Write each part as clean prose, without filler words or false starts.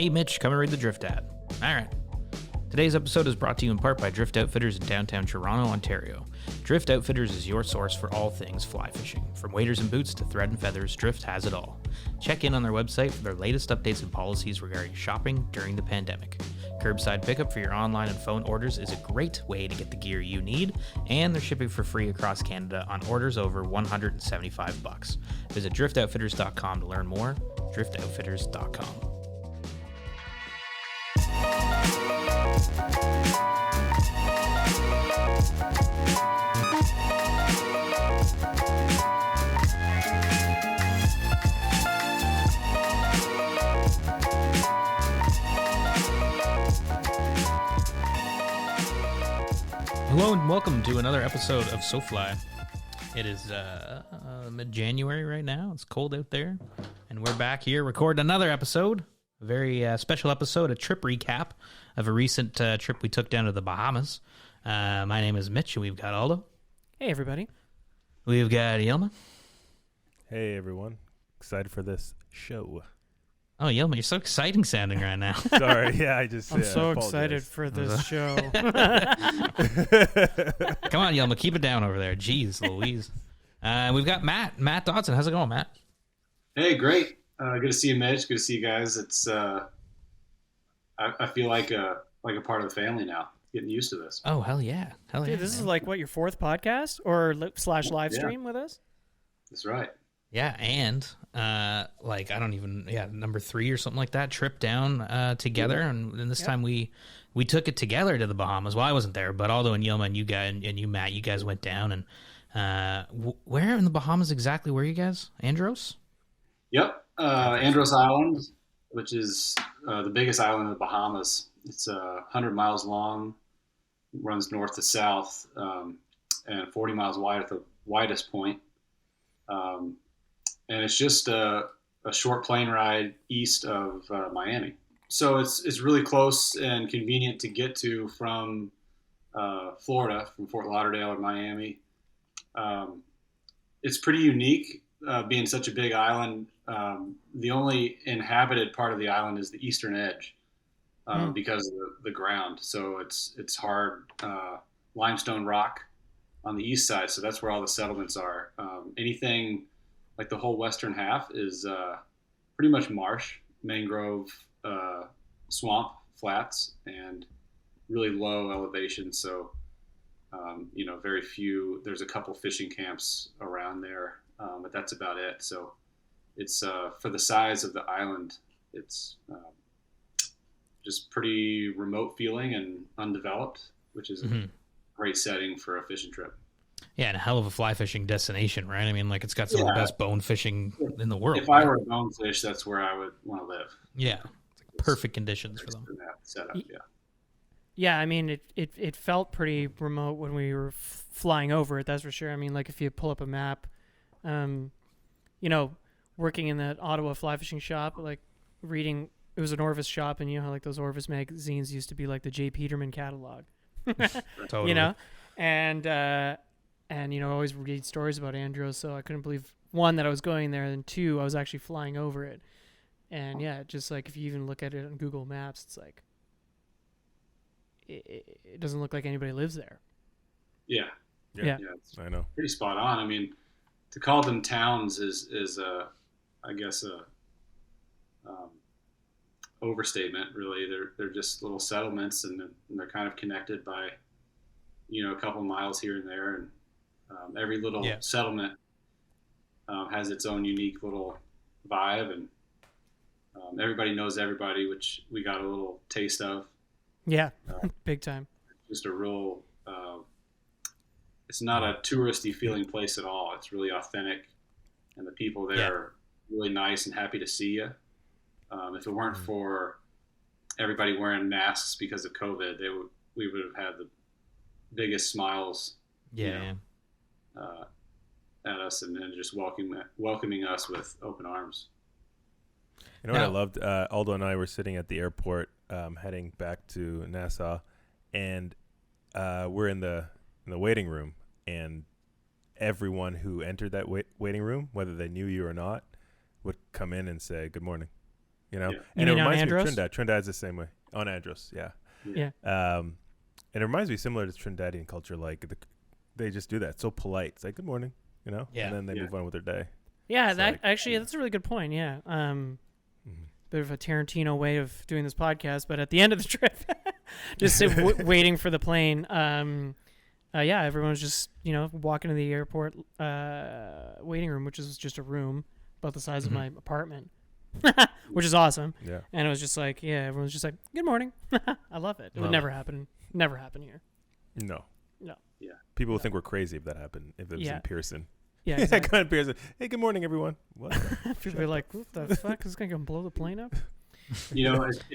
Hey Mitch, come and read the Drift ad. Alright. Today's episode is brought to you in part by Drift Outfitters in downtown Toronto, Ontario. Drift Outfitters is your source for all things fly fishing. From waders and boots to thread and feathers, Drift has it all. Check in on their website for their latest updates and policies regarding shopping during the pandemic. Curbside pickup for your online and phone orders is a great way to get the gear you need, and they're shipping for free across Canada on orders over $175. Visit driftoutfitters.com to learn more. driftoutfitters.com. Hello and welcome to another episode of SoFly. It is mid-January right now. It's cold out there, and we're back here recording another episode, a very special episode, a trip recap of a recent trip we took down to the Bahamas. My name is Mitch, and we've got Aldo. Hey, everybody. We've got Yelma. Hey, everyone. Excited for this show. Oh, Yelma, you're so exciting sounding right now. Sorry, yeah, I'm so excited for this show. Come on, Yelma, keep it down over there. Jeez Louise. We've got Matt Dodson. How's it going, Matt? Hey, great. Good to see you, Mitch. Good to see you guys. It's I feel like a part of the family now. Getting used to this. Oh, hell yeah. Hell yeah. Dude, this is like, what, your fourth podcast or / live stream with us? That's right. Yeah, and number 3 or something like that, trip down together, and this time we took it together to the Bahamas. Well, I wasn't there, but Aldo and Yilma and you guys and you Matt, you guys went down, and where in the Bahamas exactly were you guys? Andros? Yep, Andros Island, which is the biggest island in the Bahamas. It's 100 miles long, runs north to south, and 40 miles wide at the widest point. And it's just a short plane ride east of Miami. So it's really close and convenient to get to from Florida, from Fort Lauderdale or Miami. It's pretty unique being such a big island. The only inhabited part of the island is the eastern edge because of the ground. So it's hard limestone rock on the east side. So that's where all the settlements are. Anything like the whole western half is pretty much marsh, mangrove, swamp, flats, and really low elevation. So, very few. There's a couple fishing camps around there, but that's about it. So it's for the size of the island, it's just pretty remote feeling and undeveloped, which is a great setting for a fishing trip. Yeah, and a hell of a fly fishing destination, right? I mean, like, it's got some of the best bone fishing in the world. If I were a bonefish, that's where I would want to live. Yeah, perfect conditions for them. Setup, yeah. Yeah, I mean, it felt pretty remote when we were flying over it, that's for sure. I mean, like, if you pull up a map, working in that Ottawa fly fishing shop, like, reading, it was an Orvis shop, and you know how, like, those Orvis magazines used to be, like, the J. Peterman catalog. Totally. And, I always read stories about Andros, so I couldn't believe, one, that I was going there, and two, I was actually flying over it. And, yeah, just, like, if you even look at it on Google Maps, it's like, it doesn't look like anybody lives there. Yeah. I know. Pretty spot on. I mean, to call them towns is I guess, overstatement, really. They're just little settlements, and they're kind of connected by, a couple miles here and there, and every little settlement has its own unique little vibe, and everybody knows everybody, which we got a little taste of. Yeah, big time. Just a real, it's not a touristy feeling place at all. It's really authentic, and the people there are really nice and happy to see you. If it weren't for everybody wearing masks because of COVID, we would have had the biggest smiles at us and just welcoming us with open arms. You know what I loved? Aldo and I were sitting at the airport heading back to Nassau, and we're in the waiting room, and everyone who entered that waiting room, whether they knew you or not, would come in and say good morning. you know. Yeah. And You it mean on reminds me of Andros? Trinidad. Trinidad's the same way on Andros. Yeah. Yeah. And it reminds me similar to Trinidadian culture. Like they just do that. It's so polite. It's like good morning, you know, Yeah. and then they move on with their day. Yeah, It's that like- actually that's a really good point. Yeah. Bit of a Tarantino way of doing this podcast, but at the end of the trip, just waiting for the plane. Yeah, everyone was just walking to the airport waiting room, which is just a room about the size of my apartment, which is awesome. Yeah. And it was just like, yeah, everyone was just like, "Good morning." I love it. It would never happen. Never happen here. No. No. Yeah. People would think we're crazy if that happened. If it was Yeah. in Pearson. Yeah, Yeah, exactly. kind of Pearson. Hey, good morning, everyone. What? People are like, "What the fuck is going to blow the plane up?" If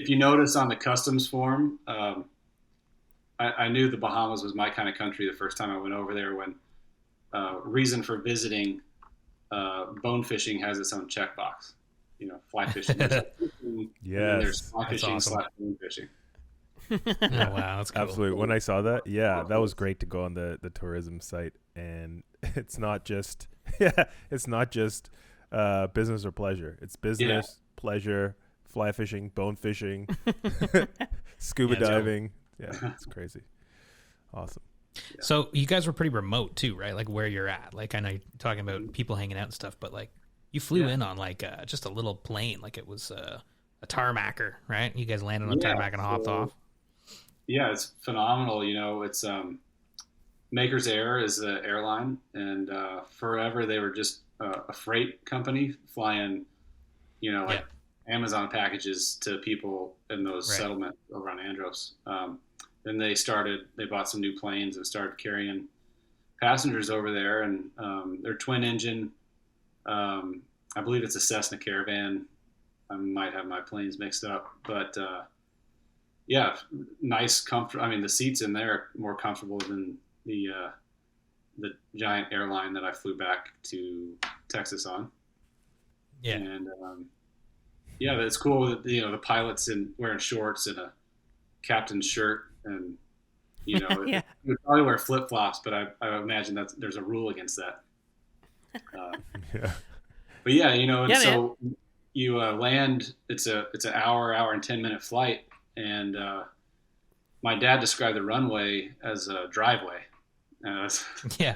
you notice on the customs form, I knew the Bahamas was my kind of country the first time I went over there. When reason for visiting, bone fishing has its own checkbox. Fly fishing. There's Yes. fly fishing awesome. / bone fishing. Oh, wow, that's cool. Absolutely. When I saw that, yeah, that was great to go on the tourism site, and it's not just business or pleasure. It's business, pleasure, fly fishing, bone fishing, scuba Yeah, diving. Yeah, it's crazy. Awesome. So you guys were pretty remote too, right? Like where you're at. Like I know you're talking about people hanging out and stuff, but like you flew in on like just a little plane, like it was a tarmacker, right? You guys landed on tarmac and hopped off. Yeah, it's phenomenal. It's Maker's Air is the airline, and forever they were just a freight company flying, Amazon packages to people in those settlements over on Andros. Then they bought some new planes and started carrying passengers over there, and they're twin engine. I believe it's a Cessna Caravan. I might have my planes mixed up, but yeah, nice comfort. I mean, the seats in there are more comfortable than the giant airline that I flew back to Texas on. Yeah. And yeah, it's cool that the pilot's wearing shorts and a captain's shirt, and Yeah. you would probably wear flip flops, but I imagine that there's a rule against that. Yeah. But yeah, and Yeah, so you land. It's an hour and 10-minute flight, and my dad described the runway as a driveway. Yeah.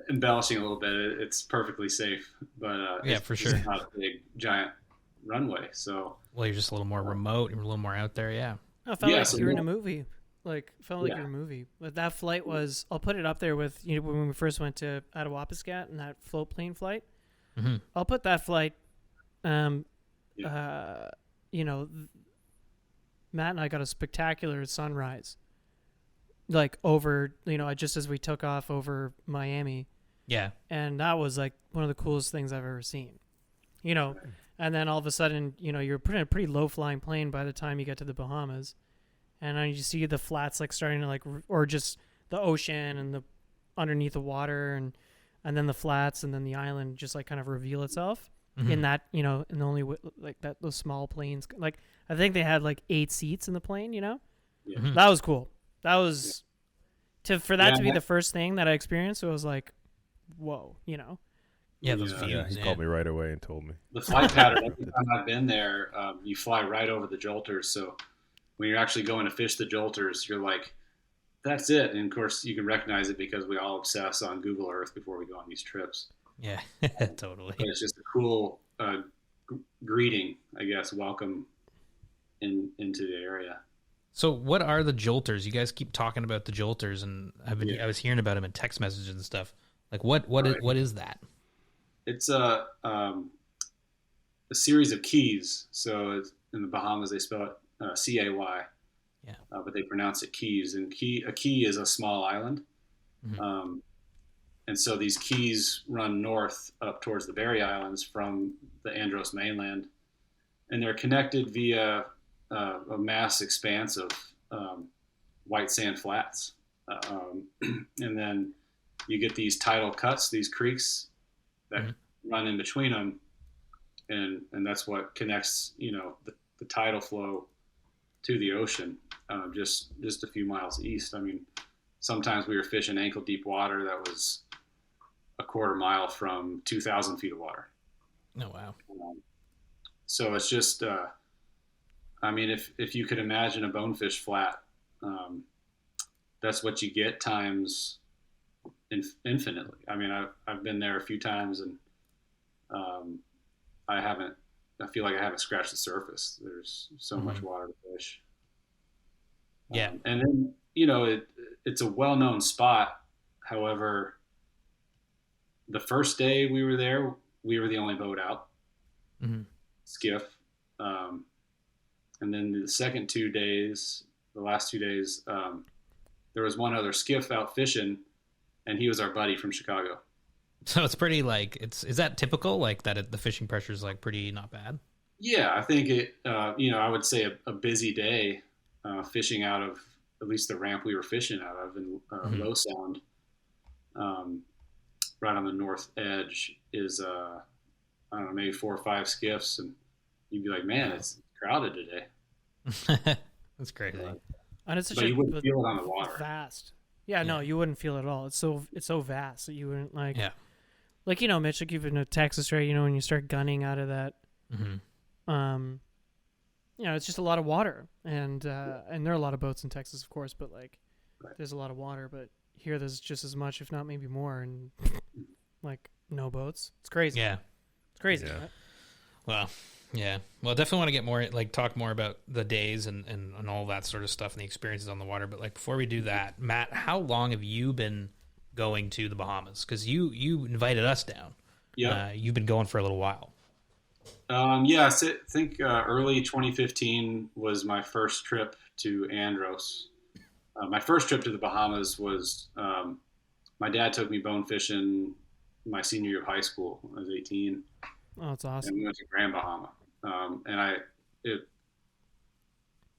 Embellishing a little bit, it's perfectly safe, but Yeah, it's for just sure. not a big giant runway. So Well, you're just a little more remote. You're a little more out there. Yeah. I felt Yeah, like so you were in yeah. a movie. Felt like Yeah. you're in a movie. But that flight was, I'll put it up there with, when we first went to Attawapiskat and that float plane flight. Mm-hmm. I'll put that flight, Matt and I got a spectacular sunrise. Like over, just as we took off over Miami. Yeah. And that was like one of the coolest things I've ever seen. And then all of a sudden, you're putting a pretty low flying plane by the time you get to the Bahamas. And then you see the flats like starting to or just the ocean and the underneath the water and then the flats and then the island just like kind of reveal itself in that, in the only like that, those small planes. Like I think they had like 8 seats in the plane, Yeah. Mhm. That was cool. That was for that Yeah, to be that- the first thing that I experienced. It was like, whoa, Yeah, those Yeah. views. Yeah, he called me right away and told me. The flight pattern, every time I've been there, you fly right over the jolters. So when you're actually going to fish the jolters, you're like, that's it. And of course, you can recognize it because we all obsess on Google Earth before we go on these trips. Yeah, totally. But it's just a cool greeting, I guess, welcome into the area. So what are the jolters? You guys keep talking about the jolters, and Yeah. I was hearing about them in text messages and stuff. Like what is that? It's a series of keys. So in the Bahamas, they spell it Cay. Yeah. But they pronounce it keys. And a key is a small island. Mhm. And so these keys run north up towards the Berry Islands from the Andros mainland. And they're connected via a mass expanse of white sand flats. And then you get these tidal cuts, these creeks that run in between them. And that's what connects, the tidal flow to the ocean, just a few miles east. I mean, sometimes we were fishing ankle deep water that was a quarter mile from 2,000 feet of water. Oh wow. So it's just I mean, if you could imagine a bonefish flat, that's what you get times infinitely. I mean, I've been there a few times, and I feel like I haven't scratched the surface. There's so much water to fish. Yeah. And then, you know, it's a well-known spot. However, the first day we were there, we were the only boat out, skiff. And then the second 2 days, the last 2 days, there was one other skiff out fishing, and he was our buddy from Chicago. So it's pretty like, is that typical? Like that the fishing pressure is like pretty not bad? Yeah, I think it, you know, I would say a busy day fishing out of at least the ramp we were fishing out of in Low Sound, right on the north edge is, I don't know, maybe 4 or 5 skiffs. And you'd be like, man, it's crowded today. That's crazy. And it's such But you wouldn't feel it on the water. Vast. Yeah, no, you wouldn't feel it at all. It's so vast that you wouldn't like. Yeah. Like, you know, Mitch, like you've been to Texas, right? You know, when you start gunning out of that, you know, it's just a lot of water, and there are a lot of boats in Texas, of course, but like, there's a lot of water. But here, there's just as much, if not maybe more, and like no boats. It's crazy. Yeah, it's crazy. Yeah. Right? Well, yeah. Well, definitely want to get more, like, talk more about the days and all that sort of stuff and the experiences on the water. But like, before we do that, Matt, how long have you been going to the Bahamas? Because you invited us down. Yeah. You've been going for a little while. Yeah, I think early 2015 was my first trip to Andros. My first trip to the Bahamas was my dad took me bone fishing my senior year of high school. I was 18. Oh, that's awesome. And we went to Grand Bahama. And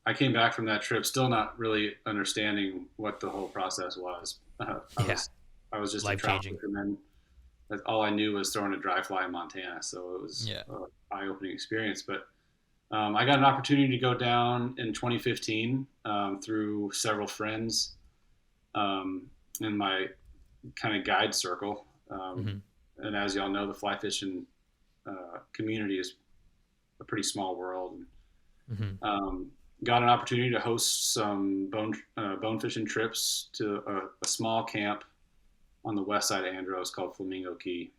I came back from that trip still not really understanding what the whole process was. I was just a trout fisherman. All I knew was throwing a dry fly in Montana, so it was an eye-opening experience. But I got an opportunity to go down in 2015 through several friends in my kind of guide circle. And as y'all know, the fly fishing community is a pretty small world. Got an opportunity to host some bone fishing trips to a small camp on the west side of Andros called Flamingo Key.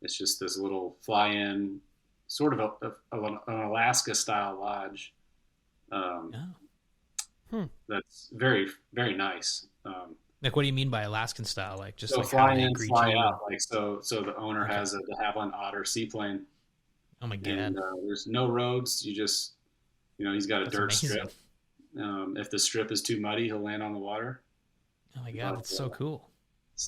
It's just this little fly-in, sort of an Alaska-style lodge. That's very, very nice. Like, what do you mean by Alaskan style? Like, just so like fly in, fly out. Like, so the owner has a de Havilland Otter seaplane. Oh my God! And there's no roads. You just, you know, he's got a dirt strip. If the strip is too muddy, he'll land on the water. Oh my God, that's so cool.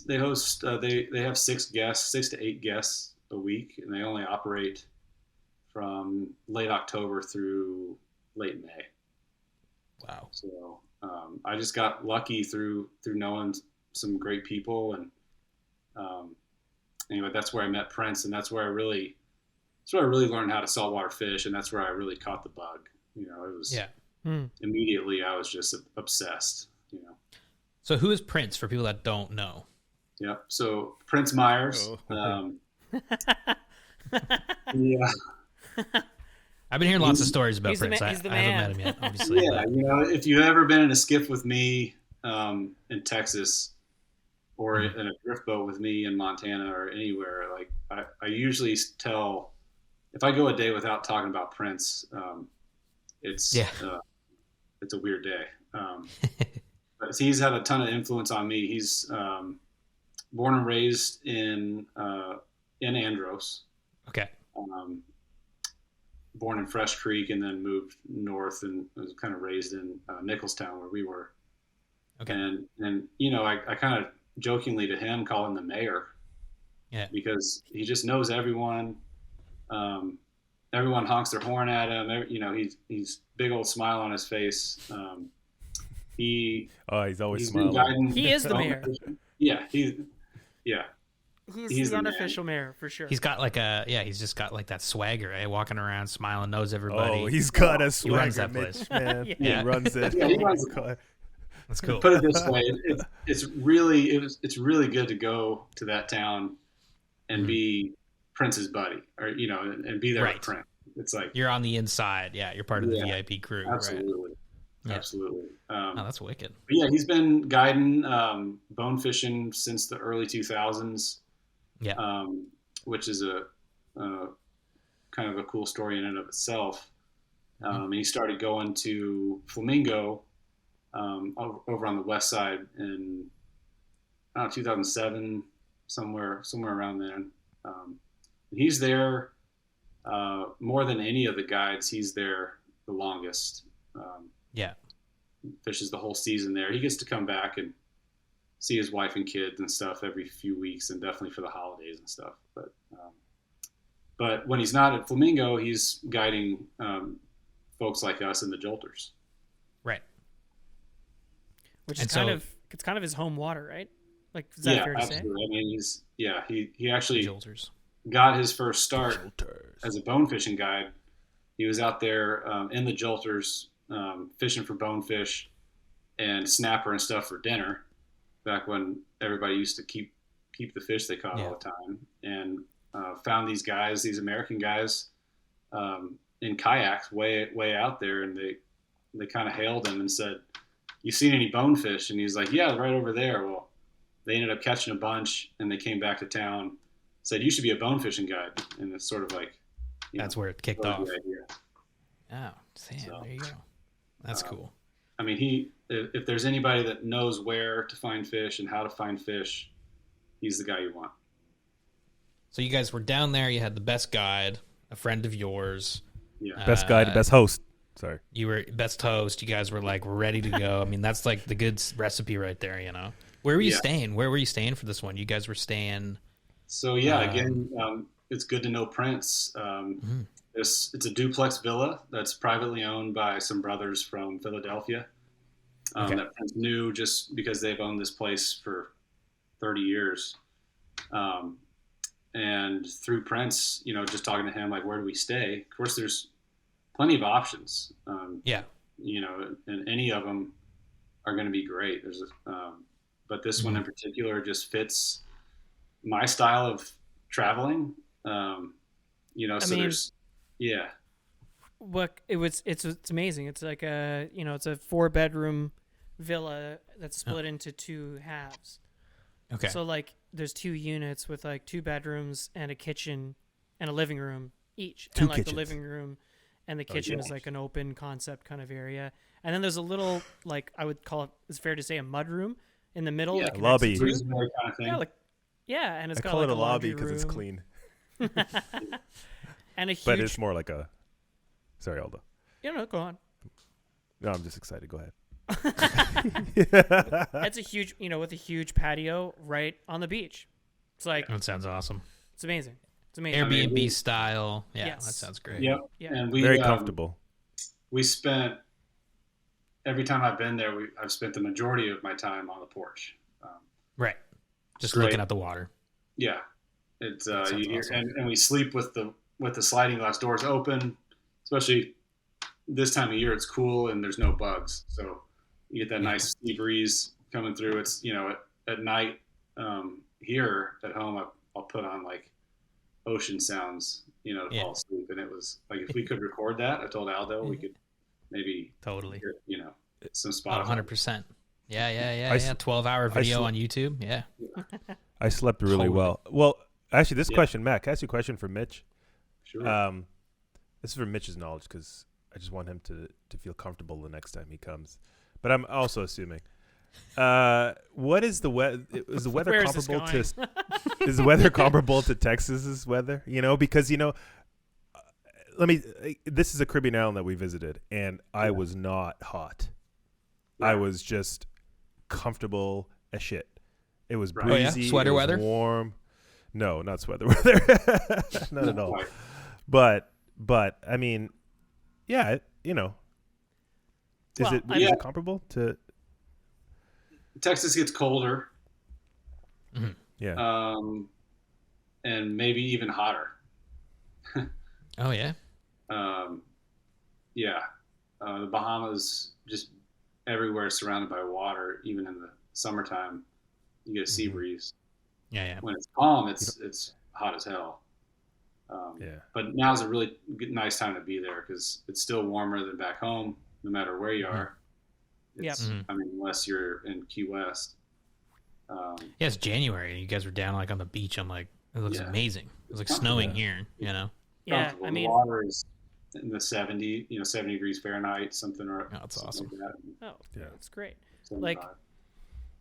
They host. They have 6 to 8 guests a week, and they only operate from late October through late May. Wow. So I just got lucky through knowing some great people, and anyway, that's where I met Prince, and that's where I really learned how to saltwater fish, and that's where I really caught the bug. You know, it was immediately I was just obsessed. You know. So who is Prince for people that don't know? Yeah. So Prince Myers. Yeah. I've been hearing lots of stories about Prince. I haven't met him yet, obviously. Yeah, you know, if you've ever been in a skiff with me in Texas, or in a drift boat with me in Montana or anywhere, like I usually tell, if I go a day without talking about Prince, it's a weird day. But he's had a ton of influence on me. He's born and raised in Andros. Okay. Born in Fresh Creek and then moved north and was kind of raised in Nicholstown where we were. Okay. And you know, I kind of jokingly to him call him the mayor. Yeah. Because he just knows everyone. Everyone honks their horn at him. You know, he's big old smile on his face. He's always smiling. He is the mayor. Yeah. He's the unofficial mayor for sure. He's got he's just got like that swagger, walking around smiling, knows everybody. Oh, he's got a swagger. He runs that place, man. He runs it. Yeah, he runs it. That's cool. Put it this way, it's really good to go to that town and be Prince's buddy, or you know, and be there with Prince. It's like You're on the inside. Yeah, you're part of the VIP crew. absolutely, right? absolutely. Oh, that's wicked. But yeah, he's been guiding bone fishing since the early 2000s. Yeah. Which is a kind of a cool story in and of itself. And he started going to Flamingo over on the west side in, I don't know, 2007, somewhere around then. He's there more than any of the guides. He's there the longest. Yeah. Fishes the whole season there. He gets to come back and see his wife and kids and stuff every few weeks, and definitely for the holidays and stuff. But when he's not at Flamingo, he's guiding folks like us in the Jolters. Right. Which And is so- it's kind of his home water, right? Like, is that fair to say? Absolutely. I mean, he actually Jolters. got his first start Jolters. as a bone fishing guide. He was out there in the Jolters fishing for bonefish and snapper and stuff for dinner back when everybody used to keep the fish they caught all the time, and found these guys, these American guys in kayaks way out there, and they kind of hailed him and said, "You seen any bonefish?" And he's like, "Yeah, right over there." Well, they ended up catching a bunch, and they came back to town, said, "You should be a bone fishing guide." And it's sort of like, That's where it kicked sort of off. the idea. Oh, damn. So, There you go. That's cool. I mean, if there's anybody that knows where to find fish and how to find fish, he's the guy you want. So you guys were down there. You had the best guide, a friend of yours. Yeah. Best guide, best host. Sorry. You were best host. You guys were like ready to go. I mean, that's like the good recipe right there, you know. Where were you staying? Where were you staying for this one? You guys were staying. So again, it's good to know Prince. It's a duplex villa that's privately owned by some brothers from Philadelphia that Prince knew just because they've owned this place for 30 years. And through Prince, just talking to him, like, where do we stay? Of course, there's plenty of options. And any of them are going to be great. But this one in particular just fits my style of traveling. It's amazing. It's like it's a 4-bedroom villa that's split into 2 halves. Okay. So like there's 2 units with like 2 bedrooms and a kitchen and a living room each. 2 and like kitchens. the living room and the kitchen is like an open concept kind of area. And then there's a little, like, I would call it, it's fair to say, a mud room in the middle. that connects lobby. the two. Kind of thing. And it's I got call like it a lobby because because it's clean, and a huge. but it's more like a. Sorry, Aldo. Go on. No, I'm just excited. Go ahead. It's a huge, with a huge patio right on the beach. It's like That sounds awesome. it's amazing. It's amazing. Airbnb style. Yeah, Yes. that sounds great. Yep. Yeah. And we Very comfortable. We spent every time I've been there. I've spent the majority of my time on the porch. Right. Just Great. looking at the water. Yeah, it's That sounds awesome. and we sleep with the sliding glass doors open, especially this time of year. It's cool and there's no bugs, so you get that nice sea breeze coming through. It's at night here at home I'll put on like ocean sounds to fall asleep, and it was like if we could record that, I told Aldo we could maybe Totally. hear, some Oh, spots. 100%. Yeah. I 12-hour video on YouTube. Yeah. I slept really Totally. well. Well, actually, this question, Matt, can I ask you a question for Mitch? Sure. This is for Mitch's knowledge because I just want him to feel comfortable the next time he comes. But I'm also assuming. What is the weather? Is the weather Where is this comparable going? to? Is the weather comparable to Texas's weather? Because This is a Caribbean island that we visited, and I was not hot. I was just comfortable as shit. It was Right. breezy. Sweater it was weather? warm. No, not sweater weather. Not at all. Right. But I mean, yeah, Is Well, it comparable to? Texas gets colder, Yeah. and maybe even hotter. Oh, yeah. The Bahamas, just everywhere surrounded by water. Even in the summertime, you get a sea breeze. Yeah. When it's calm, it's hot as hell. But now's a really nice time to be there because it's still warmer than back home, no matter where you are. It's, I mean, unless you're in Key West. Yeah, it's January. You guys were down like on the beach. I'm like, it looks amazing. It was like snowing here, you know? Yeah, I mean, the water is in the 70 degrees Fahrenheit, something or that's something awesome. like that. oh, yeah, that's great. 75. Like,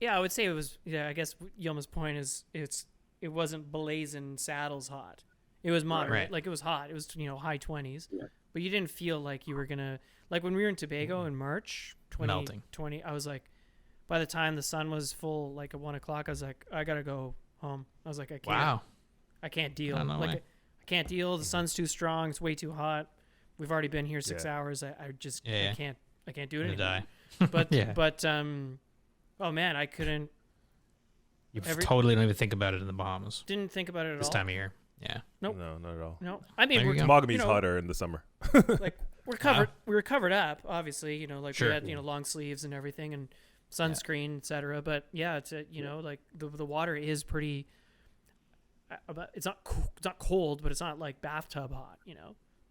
yeah, I would say it was. Yeah, I guess Yilma's point is it wasn't blazing saddles hot. It was moderate. Right. Like it was hot. It was high 20s. Yeah. But you didn't feel like you were gonna like when we were in Tobago in March 2020. I was like, by the time the sun was full, like at 1 o'clock, I was like, I gotta go home. I was like, I can't. Wow. I can't deal. No way. I can't deal. The sun's too strong. It's way too hot. We've already been here 6 hours. I just I can't do it anymore. Die. But oh man, I couldn't. You totally don't even think about it in the Bahamas Didn't think about it at this all. time of year. Yeah. Nope. No, not at all. No, I mean There we're you go. Mogami's hotter in the summer. like we're covered. We were covered up, obviously. Like Sure. we had long sleeves and everything and sunscreen, etc. But yeah, it's like the water is pretty. It's not cold, but it's not like bathtub hot.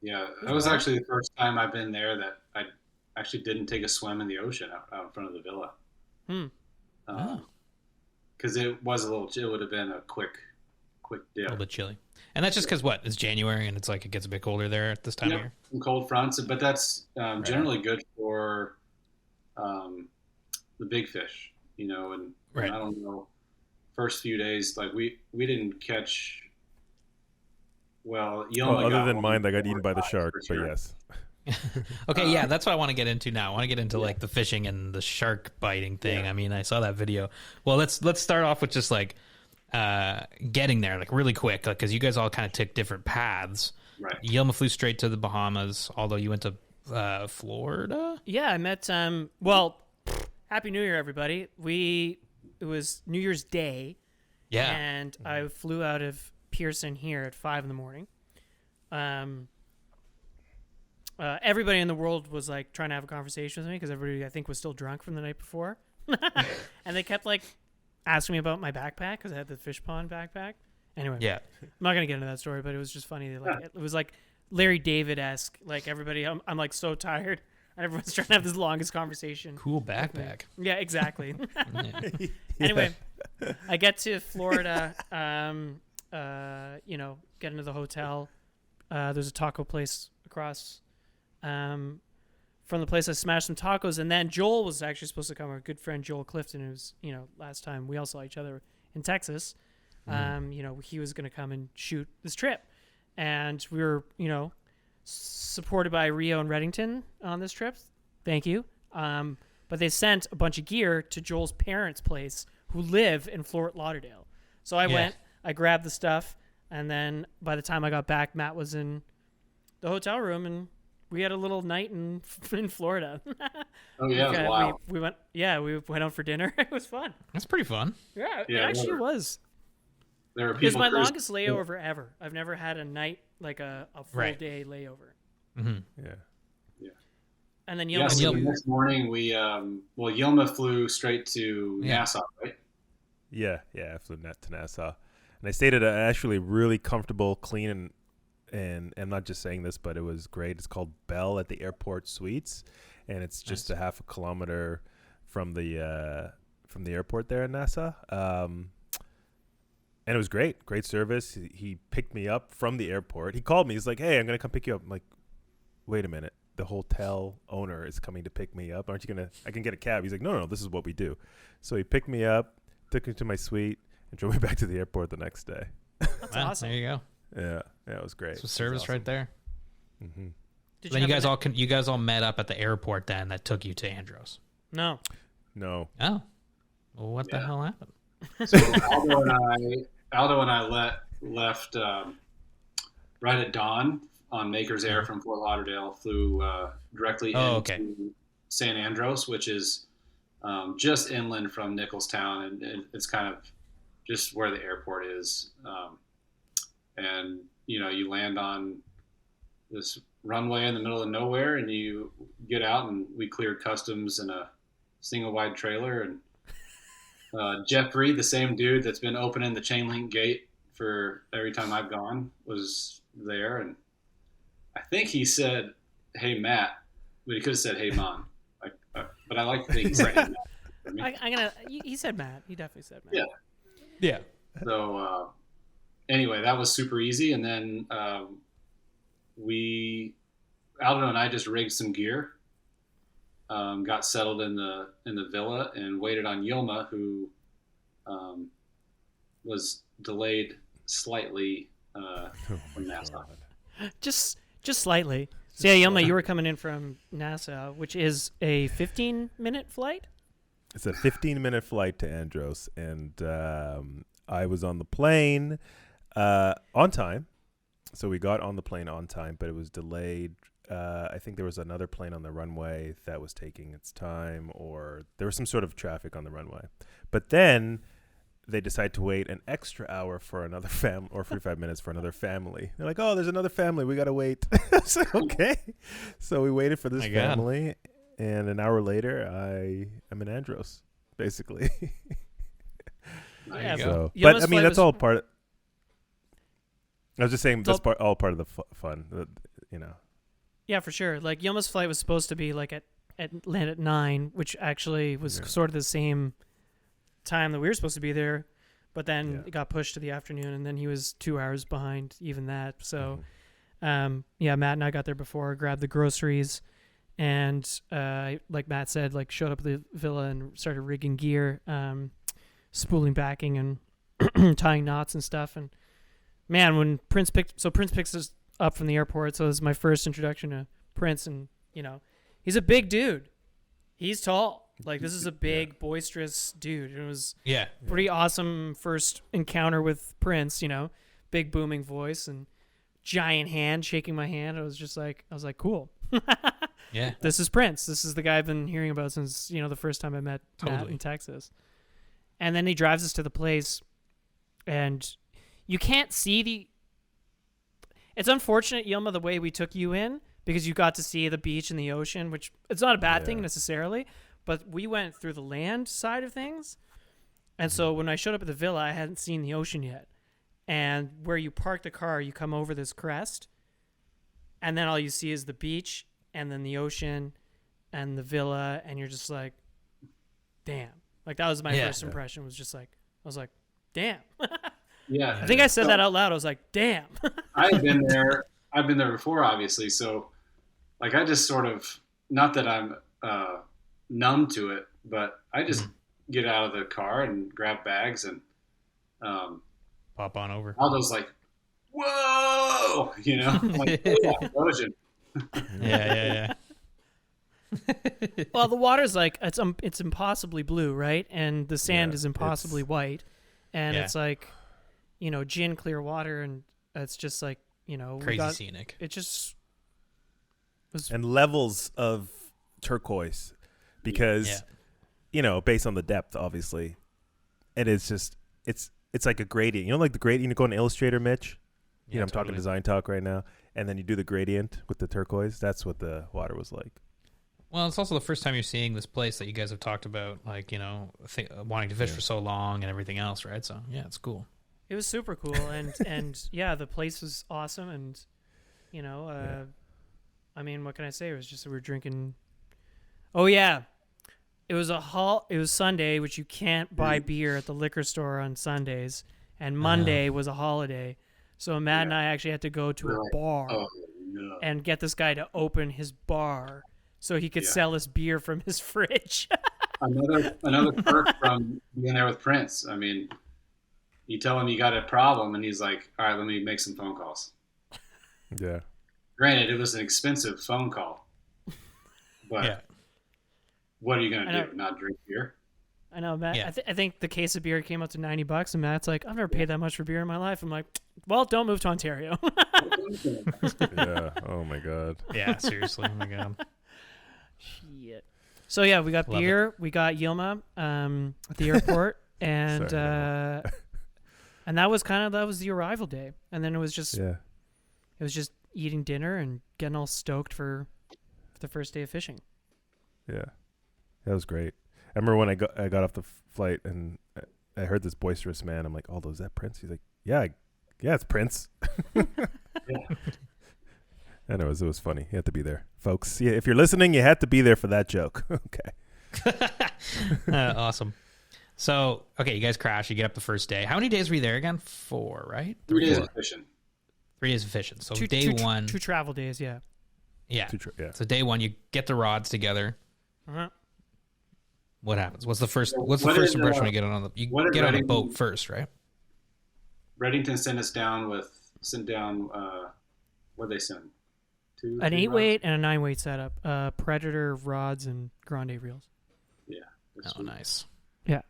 Yeah, that was actually the first time I've been there that I actually didn't take a swim in the ocean out in front of the villa. Because it would have been a quick A dip. little bit chilly. And that's just because it's January and it's like it gets a bit colder there at this time of year. Some cold fronts, but that's generally good for the big fish, and I don't know, first few days, like we didn't catch, other than mine that got eaten by the shark, but yes. Okay, yeah, that's what I want to get into now. I want to get into like the fishing and the shark biting thing. Yeah. I mean, I saw that video. Well, let's start off with just like getting there, like really quick, because you guys all kind of took different paths. Right. Yilma flew straight to the Bahamas, although you went to Florida. Yeah, I met. Well, Happy New Year, everybody. It was New Year's Day. Yeah. And I flew out of Pearson here at 5 a.m. Everybody in the world was like trying to have a conversation with me because everybody I think was still drunk from the night before, and they kept like asking me about my backpack because I had the fish pond backpack. Anyway, Yeah. I'm not gonna get into that story, but it was just funny. It was like Larry David-esque. Like everybody, I'm like so tired, and everyone's trying to have this longest conversation. Cool backpack. Yeah, exactly. Yeah. Anyway, I get to Florida. Get into the hotel. There's a taco place across from the place I smashed some tacos, and then Joel was actually supposed to come. Our good friend Joel Clifton, who's last time we all saw each other in Texas. He was going to come and shoot this trip, and we were supported by Rio and Reddington on this trip. Thank you. But they sent a bunch of gear to Joel's parents' place, who live in Fort Lauderdale. So I went, I grabbed the stuff, and then by the time I got back, Matt was in the hotel room, and we had a little night in Florida. Oh yeah, wow. We went out for dinner. It was fun. That's pretty fun. Yeah, it actually was. There were It was people my cruising. longest layover ever. I've never had a night like a full day layover. Mm-hmm. Yeah. And then Yeah, Yilma. so the next morning we Yilma flew straight to Nassau, right? Yeah, I flew to Nassau, and I stayed at a actually really comfortable, clean, and I'm not just saying this, but it was great. It's called Bell at the Airport Suites, and it's just a half a kilometer from the airport there in Nassau. And it was great service. He picked me up from the airport. He called me. He's like, "Hey, I'm gonna come pick you up." I'm like, "Wait a minute. The hotel owner is coming to pick me up. Aren't you gonna? I can get a cab." He's like, "No, this is what we do." So he picked me up, took me to my suite, and drove me back to the airport the next day. That's awesome. There you go. Yeah, it was great. So service right there. Mm-hmm. Then you guys all met up at the airport. Then that took you to Andros. No. No. Oh. Well, what the hell happened? So Aldo and I left right at dawn on Maker's Air from Fort Lauderdale. Flew directly into San Andros, which is just inland from Nicholstown, and it's kind of just where the airport is. And you land on this runway in the middle of nowhere, and you get out, and we cleared customs in a single wide trailer, and Jeffrey, the same dude that's been opening the chain link gate for every time I've gone was there, and I think he said, "Hey Matt," but he could have said, "Hey Mon." But I like to think he said, "Hey Matt." He said Matt. He definitely said Matt. Yeah. Yeah. So anyway, that was super easy, and then Aldo and I just rigged some gear, got settled in the villa, and waited on Yilma, who was delayed slightly from Nassau. Just slightly. So yeah, Yilma, you were coming in from Nassau, which is a 15-minute flight. It's a 15-minute flight to Andros, and I was on the plane on time. So we got on the plane on time, but it was delayed. I think there was another plane on the runway that was taking its time, or there was some sort of traffic on the runway. But then they decide to wait an extra hour for another family, or 45 minutes for another family. They're like, "Oh, there's another family. We got to wait." So, okay. So we waited for this family, and an hour later, I am in Andros, basically. Yeah, so, but I mean, that's all part of, I was just saying that's all part of the fun, you know. Yeah, for sure. Like Yilma's flight was supposed to be like at land at 9, which actually was sort of the same time that we were supposed to be there, but then it got pushed to the afternoon, and then he was 2 hours behind even that. So Matt and I got there before, grabbed the groceries, and like Matt said, like showed up at the villa and started rigging gear, spooling backing and tying knots and stuff. And man, when Prince picks us up from the airport, so this is my first introduction to Prince, and you know, he's a big dude. He's tall. Like, this is a big, boisterous dude. It was pretty awesome first encounter with Prince, you know, big booming voice and giant hand shaking my hand. I was like, cool. Yeah. This is Prince. This is the guy I've been hearing about since, you know, the first time I met Matt in Texas. And then he drives us to the place, and you can't see it's unfortunate, Yilma, the way we took you in, because you got to see the beach and the ocean, which it's not a bad thing necessarily. But we went through the land side of things. And so when I showed up at the villa, I hadn't seen the ocean yet. And where you park the car, you come over this crest. And then all you see is the beach and then the ocean and the villa. And you're just like, damn. Like, that was my first impression, was just like, I was like, damn. Yeah. I think I said that out loud. I was like, damn. I've been there before, obviously. So, like, I just sort of, not that I'm numb to it, but I just get out of the car and grab bags and pop on over. Aldo's like, whoa, you know, like, ocean. Yeah. Well, the water's like, it's impossibly blue, right? And the sand is impossibly white, and it's like, you know, gin clear water, and it's just like, you know, crazy scenic. It just was, and levels of turquoise. Because, you know, based on the depth, obviously, and it's just it's like a gradient. You know, like the gradient. You go in Illustrator, Mitch. You know, I'm talking design talk right now, and then you do the gradient with the turquoise. That's what the water was like. Well, it's also the first time you're seeing this place that you guys have talked about, like, you know, wanting to fish for so long and everything else, right? So yeah, it's cool. It was super cool, and the place was awesome, and you know, I mean, what can I say? It was just we were drinking. Oh yeah. It was Sunday, which you can't buy beer at the liquor store on Sundays, and Monday was a holiday. So Matt and I actually had to go to a bar and get this guy to open his bar so he could sell us beer from his fridge. another perk from being there with Prince. I mean, you tell him you got a problem, and he's like, all right, let me make some phone calls. Yeah. Granted, it was an expensive phone call, but what are you going to do? Not drink beer? I know, Matt. Yeah. I think the case of beer came up to $90, and Matt's like, I've never paid that much for beer in my life. I'm like, well, don't move to Ontario. Yeah. Oh my God. Yeah. Seriously. Oh my God. Shit. So yeah, we got beer. We got Yilma at the airport, and and that was the arrival day, and then it was just eating dinner and getting all stoked for the first day of fishing. Yeah. That was great. I remember when I got off the flight and I heard this boisterous man. I'm like, "Oh, is that Prince?" He's like, "Yeah, yeah, it's Prince. Yeah. I know, it was funny. You had to be there, folks. Yeah, if you're listening, you had to be there for that joke. Okay. Awesome. So, okay, you guys crash. You get up the first day. How many days were you there again? 4, right? 3 days of fishing. 3 days of fishing. So Two one. 2 travel days, yeah. Yeah. Yeah. So day 1, you get the rods together. Uh-huh. What happens? What's the first What impression did, when you get on the? You what did get on a Reddington- boat first, right? Reddington sent down, what did they send? 2, An 3 8-weight and a 9-weight setup. Predator rods and grande reels. Yeah. that's Oh, sweet. nice. Yeah.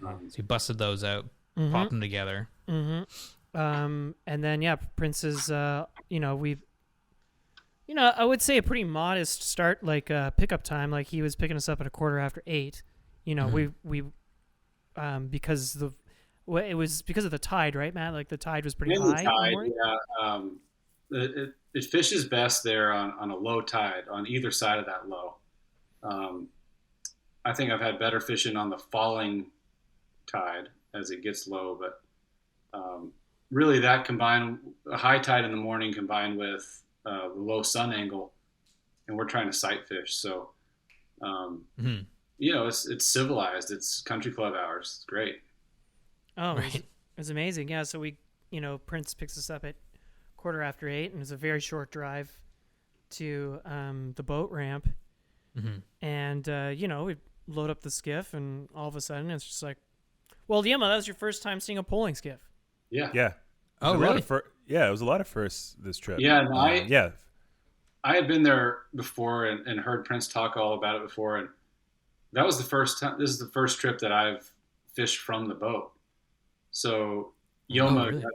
So you busted those out, popped them together. Mm-hmm. And then Prince's. I would say a pretty modest start, like pickup time. Like he was picking us up at 8:15. We because it was because of the tide, right, Matt? Like the tide was pretty Mainly high. in the tide, morning? yeah. It fishes best there on a low tide, on either side of that low. I think I've had better fishing on the falling tide as it gets low, but really that combined, a high tide in the morning combined with the low sun angle, and we're trying to sight fish. So, it's civilized. It's country club hours. It's great. Oh, Right. it was amazing. Yeah, so we, Prince picks us up at 8:15, and it's a very short drive to the boat ramp. And, we load up the skiff, and all of a sudden it's just like, well, Yema, that was your first time seeing a polling skiff. Yeah. Yeah. Oh, It was a lot really? of it was a lot of firsts this trip. Yeah, and I had been there before and heard Prince talk all about it before, and that was the first time. This is the first trip that I've fished from the boat. So, Yoma, really?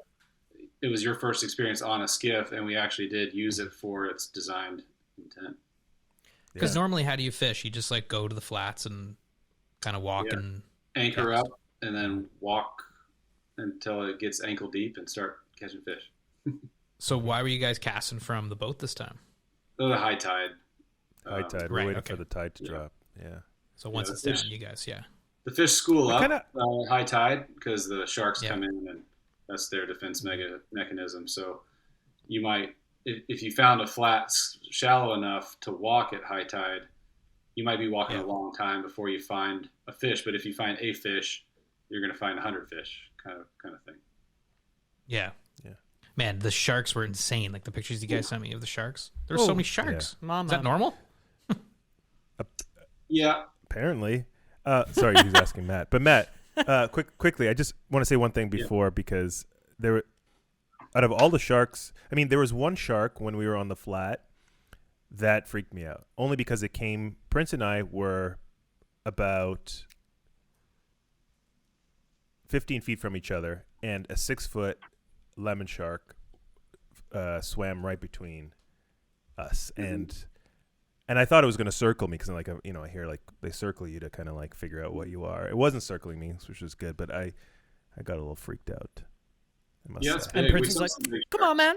it was your first experience on a skiff, and we actually did use it for its designed intent. Because normally, how do you fish? You just like go to the flats and kind of walk and Anchor up and then walk until it gets ankle deep and start catching fish. So why were you guys casting from the boat this time? The high tide. High tide. We're right, waiting okay. for the tide to Yeah. drop. Yeah. So once the it's down, fish- you guys, The fish school We up kinda- high tide because the sharks Yeah. come in, and that's their defense mechanism. So you might, if you found a flat shallow enough to walk at high tide, you might be walking a long time before you find a fish. But if you find a fish, you're going to find 100 fish, kind of thing. Yeah. Yeah. Man, the sharks were insane. Like the pictures you guys sent me of the sharks. There were so many sharks. Mama. Is that normal? Yeah. Apparently. Sorry, he was asking Matt. But Matt, quickly, I just want to say one thing before because there were, out of all the sharks, I mean, there was one shark when we were on the flat that freaked me out. Only because it came, Prince and I were about 15 feet from each other, and a 6-foot lemon shark swam right between us. And I thought it was going to circle me because, I hear like they circle you to kind of like figure out what you are. It wasn't circling me, which was good, but I got a little freaked out. I must It's say. And big. Prince We is saw like, some big come on, man.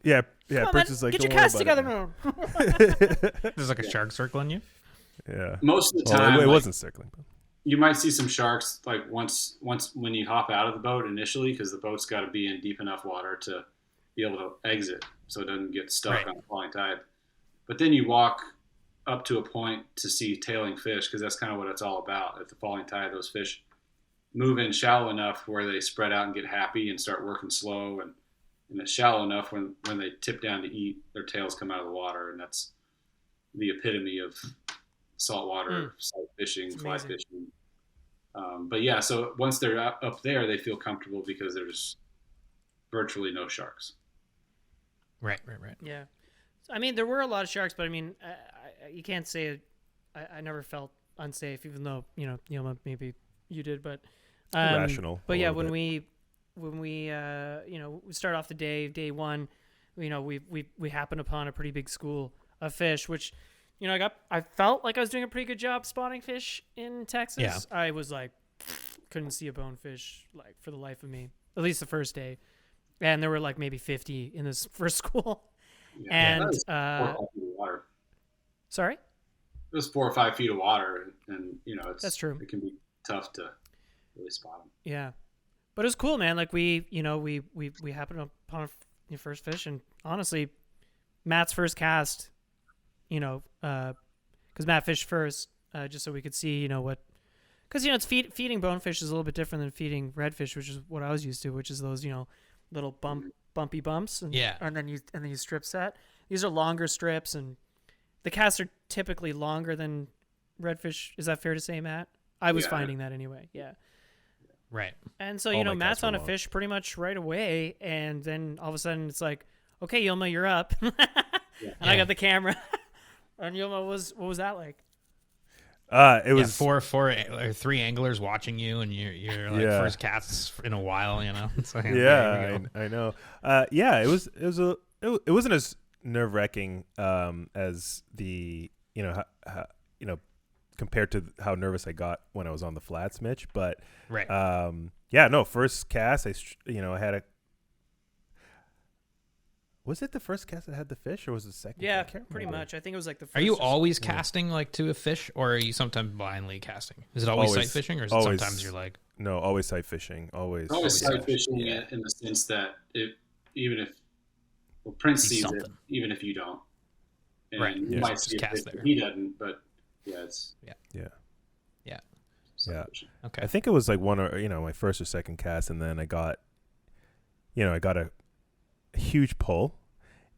Yeah. Come on, Prince man. is like, Get your "Don't worry cast about together it, now. There's like a shark circling you. Yeah. Most of the Well, time, it wasn't circling. But you might see some sharks like once when you hop out of the boat initially, because the boat's got to be in deep enough water to be able to exit so it doesn't get stuck on the falling tide. But then you walk up to a point to see tailing fish, because that's kind of what it's all about. At the falling tide, those fish move in shallow enough where they spread out and get happy and start working slow, and it's shallow enough when they tip down to eat, their tails come out of the water, and that's the epitome of saltwater sight fishing, fly amazing. fishing. But yeah, so once they're up there, they feel comfortable because there's virtually no sharks. Right. Yeah. I mean, there were a lot of sharks, but I mean, you can't say I never felt unsafe, even though, maybe you did, but irrational. But a yeah, little when bit. we we start off the day one, we happen upon a pretty big school of fish, which, I felt like I was doing a pretty good job spotting fish in Texas. Yeah. I was like, couldn't see a bonefish like for the life of me, at least the first day. And there were like maybe 50 in this first school. Yeah, And that was 4 or 5 feet of water. sorry? It was 4 or 5 feet of water, and it's That's true. It can be tough to really spot them. Yeah. But it was cool, man. Like we happened upon your first fish, and honestly, Matt's first cast, because Matt fished first, just so we could see, what, because it's feeding bonefish is a little bit different than feeding redfish, which is what I was used to, which is those little bumpy bumps, and then you strip set. These are longer strips, and the casts are typically longer than redfish. Is that fair to say, Matt? I was finding that anyway. Yeah. Right. And so, Matt's on a fish pretty much right away. And then all of a sudden it's like, okay, Yilma, you're up. And I got the camera. And Yilma, what was that like? It was four or three anglers watching you, and you're like first casts in a while, It's like, I know. It wasn't as nerve-wracking as the compared to how nervous I got when I was on the flats, Mitch. But first cast, I had a. Was it the first cast that had the fish, or was it the second? Yeah, pretty much. I think it was like the first. Are you always casting like to a fish, or are you sometimes blindly casting? Is it always sight fishing, or is it sometimes you're like? No, always sight fishing. Always sight fishing in the sense that Prince sees it, even if you don't. And you might see a fish, he doesn't, but it's yeah. Okay. I think it was like one or my first or second cast, and then I got a huge pull,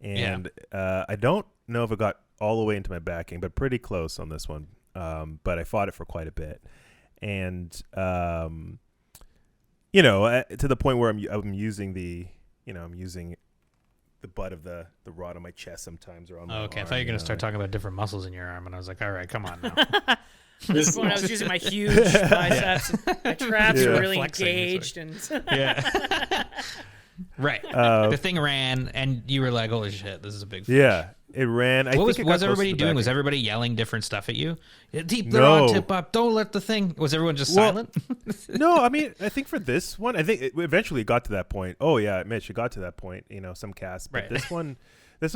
and I don't know if it got all the way into my backing, but pretty close on this one. But I fought it for quite a bit, and to the point where I'm using the butt of the rod on my chest sometimes, or on my arm. I thought you were going to start talking about different muscles in your arm, and I was like, all right, come on now. This is when I was using my huge biceps, and my traps were really engaged, and right. The thing ran, and you were like, holy shit, this is a big fish. Yeah, it ran. What was everybody doing? Was everybody yelling different stuff at you? Keep the rod tip up. Don't let the thing. Was everyone just silent? No, I mean, I think for this one, I think it eventually got to that point. Oh yeah, Mitch, it got to that point. Some casts, but this one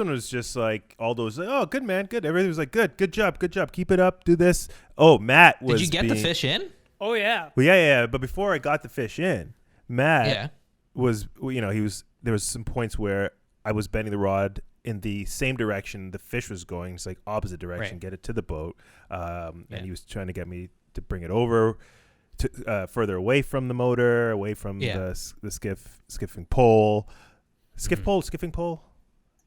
was just like all those. Oh, good man, good. Everybody was like, good job, keep it up, do this. Oh, Matt was. Did you get the fish in? Oh yeah. Well, yeah. But before I got the fish in, Matt was. There was some points where I was bending the rod in the same direction the fish was going. It's like opposite direction, get it to the boat. And he was trying to get me to bring it over to further away from the motor, away from the skiffing pole. Skiffing pole?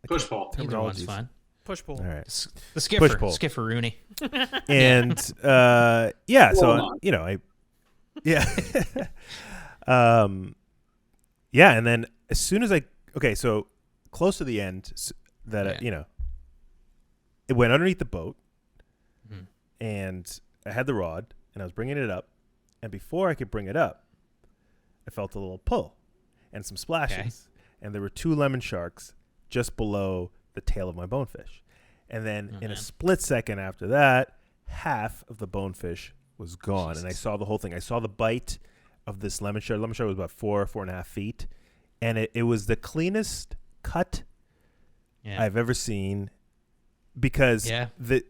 Push pole. Either one's fine. Push pole. All right. The skipper. Push pole. Skiffer-rooney. And, and then as soon as so close to the end that, it went underneath the boat, and I had the rod, and I was bringing it up, and before I could bring it up, I felt a little pull and some splashes, and there were 2 lemon sharks just below the tail of my bonefish. And then in a split second after that, half of the bonefish was gone. Jesus. And I saw the whole thing. I saw the bite of this lemon shark. Lemon shark was about 4.5 feet. And it was the cleanest cut I've ever seen, because I was,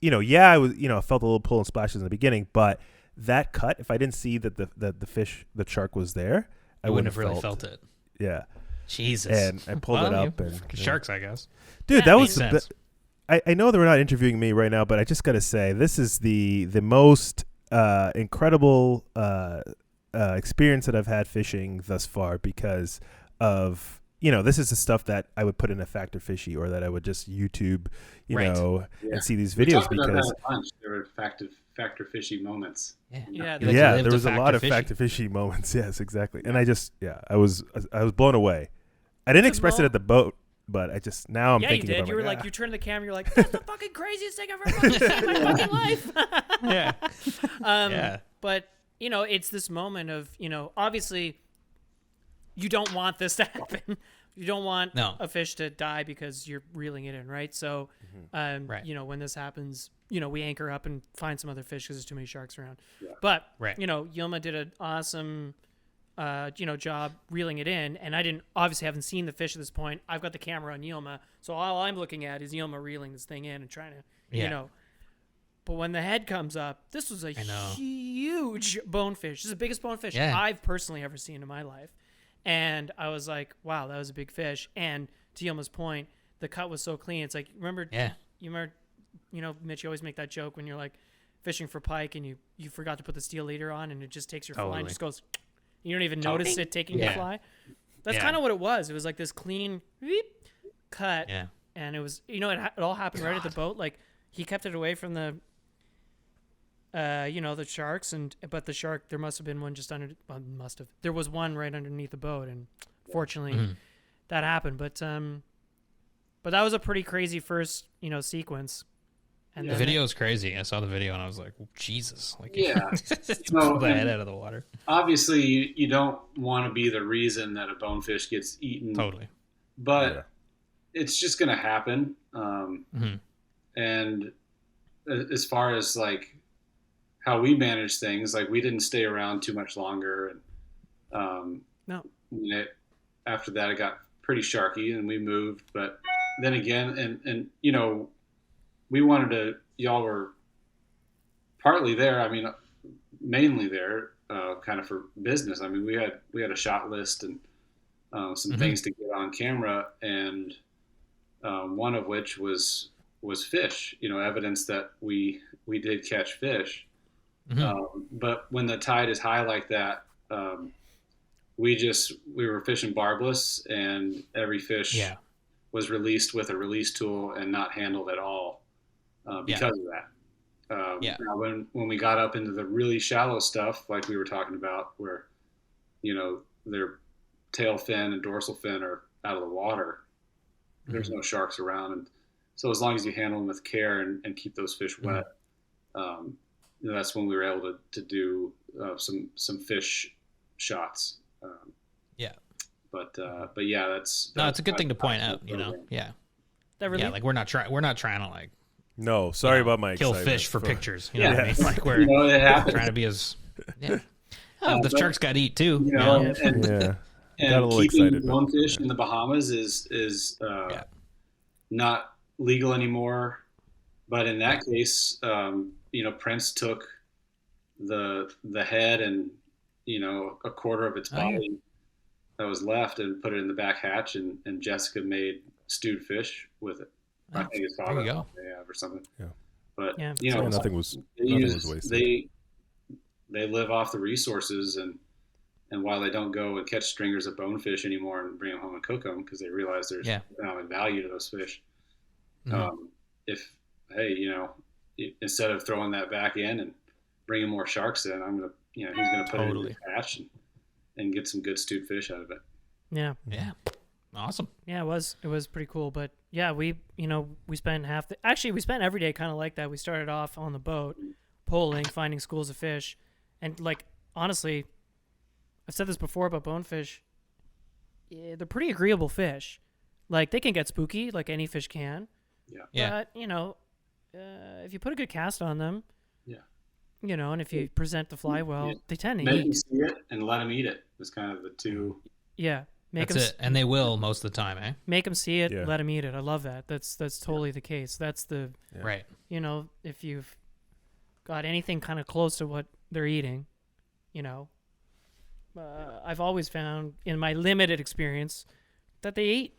I felt a little pull and splashes in the beginning, but that cut, if I didn't see that the shark was there, I wouldn't have really felt it. Yeah. Jesus. And I pulled it up. And sharks, I guess. Dude, that was I know they're not interviewing me right now, but I just got to say, this is the most incredible experience that I've had fishing thus far, because of, this is the stuff that I would put in a Factor Fishy, or that I would just YouTube, and see these videos, because there were Factor Fishy moments. There was a lot of Factor Fishy moments. Yes, exactly. And I just, I was blown away. I didn't express it at the boat, but now I'm thinking about it. You were like, you turned the camera, you're like, that's the fucking craziest thing I've ever seen in my fucking life. But, it's this moment of, obviously you don't want this to happen. You don't want a fish to die because you're reeling it in, right? So, when this happens, we anchor up and find some other fish because there's too many sharks around. Yeah. But, Yilma did an awesome job reeling it in, and I haven't seen the fish at this point. I've got the camera on Yilma, so all I'm looking at is Yilma reeling this thing in and trying to, But when the head comes up, this was a I know. huge bonefish. This is the biggest bonefish Yeah. I've personally ever seen in my life. And I was like, wow, that was a big fish. And to Yilma's point, the cut was so clean. It's like, you remember, Mitch, you always make that joke when you're like fishing for pike and you forgot to put the steel leader on and it just takes your fly and just goes, you don't even notice it taking your fly. That's kind of what it was. It was like this clean cut. Yeah. And it was, it all happened right at the boat. Like, he kept it away from the, the sharks, but the shark, there must have been one just under, there was one right underneath the boat, and fortunately that happened. But that was a pretty crazy first, sequence. And The video is crazy. I saw the video and I was like, Jesus. Like, Pull the head out of the water. Obviously, you don't want to be the reason that a bonefish gets eaten. Totally. But it's just going to happen. And as far as like how we manage things, like we didn't stay around too much longer. And no. After that, it got pretty sharky and we moved. But then again, and we wanted to, y'all were partly there. I mean, mainly there, kind of for business. I mean, we had a shot list and some things to get on camera, and one of which was fish. Evidence that we did catch fish. But when the tide is high like that, we were fishing barbless, and every fish was released with a release tool and not handled at all. Because of that. Now when we got up into the really shallow stuff, like we were talking about, where, their tail fin and dorsal fin are out of the water, there's no sharks around. And so as long as you handle them with care and keep those fish wet, that's when we were able to do some fish shots. But yeah, that's it's a good thing to point out, That really? Like we're not trying to like, no, sorry about my kill excitement fish for pictures. You know what I mean? Like we're it happens. trying to be as the sharks got to eat too. And got a little keeping excited. bonefish in the Bahamas is not legal anymore. But in that case, Prince took the head and a quarter of its body that was left and put it in the back hatch, and Jessica made stewed fish with it. I think it's called or something. Yeah. But nothing was wasted. They live off the resources, and while they don't go and catch stringers of bonefish anymore and bring them home and cook them because they realize there's economic value to those fish. Instead of throwing that back in and bringing more sharks in, I'm gonna he's gonna put it in the hatch and get some good stewed fish out of it. Yeah. Awesome. Yeah, it was pretty cool. But yeah, we spent we spent every day kind of like that. We started off on the boat, poling, finding schools of fish, and like honestly, I've said this before about bonefish. They're pretty agreeable fish. Like they can get spooky, like any fish can. Yeah. But if you put a good cast on them, and if you present the fly well, they tend to make eat. them see it and let them eat it. It's kind of the two. Yeah. That's it, and they will most of the time, eh? Make them see it, let them eat it. I love that. That's totally the case. That's the right. If you've got anything kind of close to what they're eating, I've always found in my limited experience that they eat.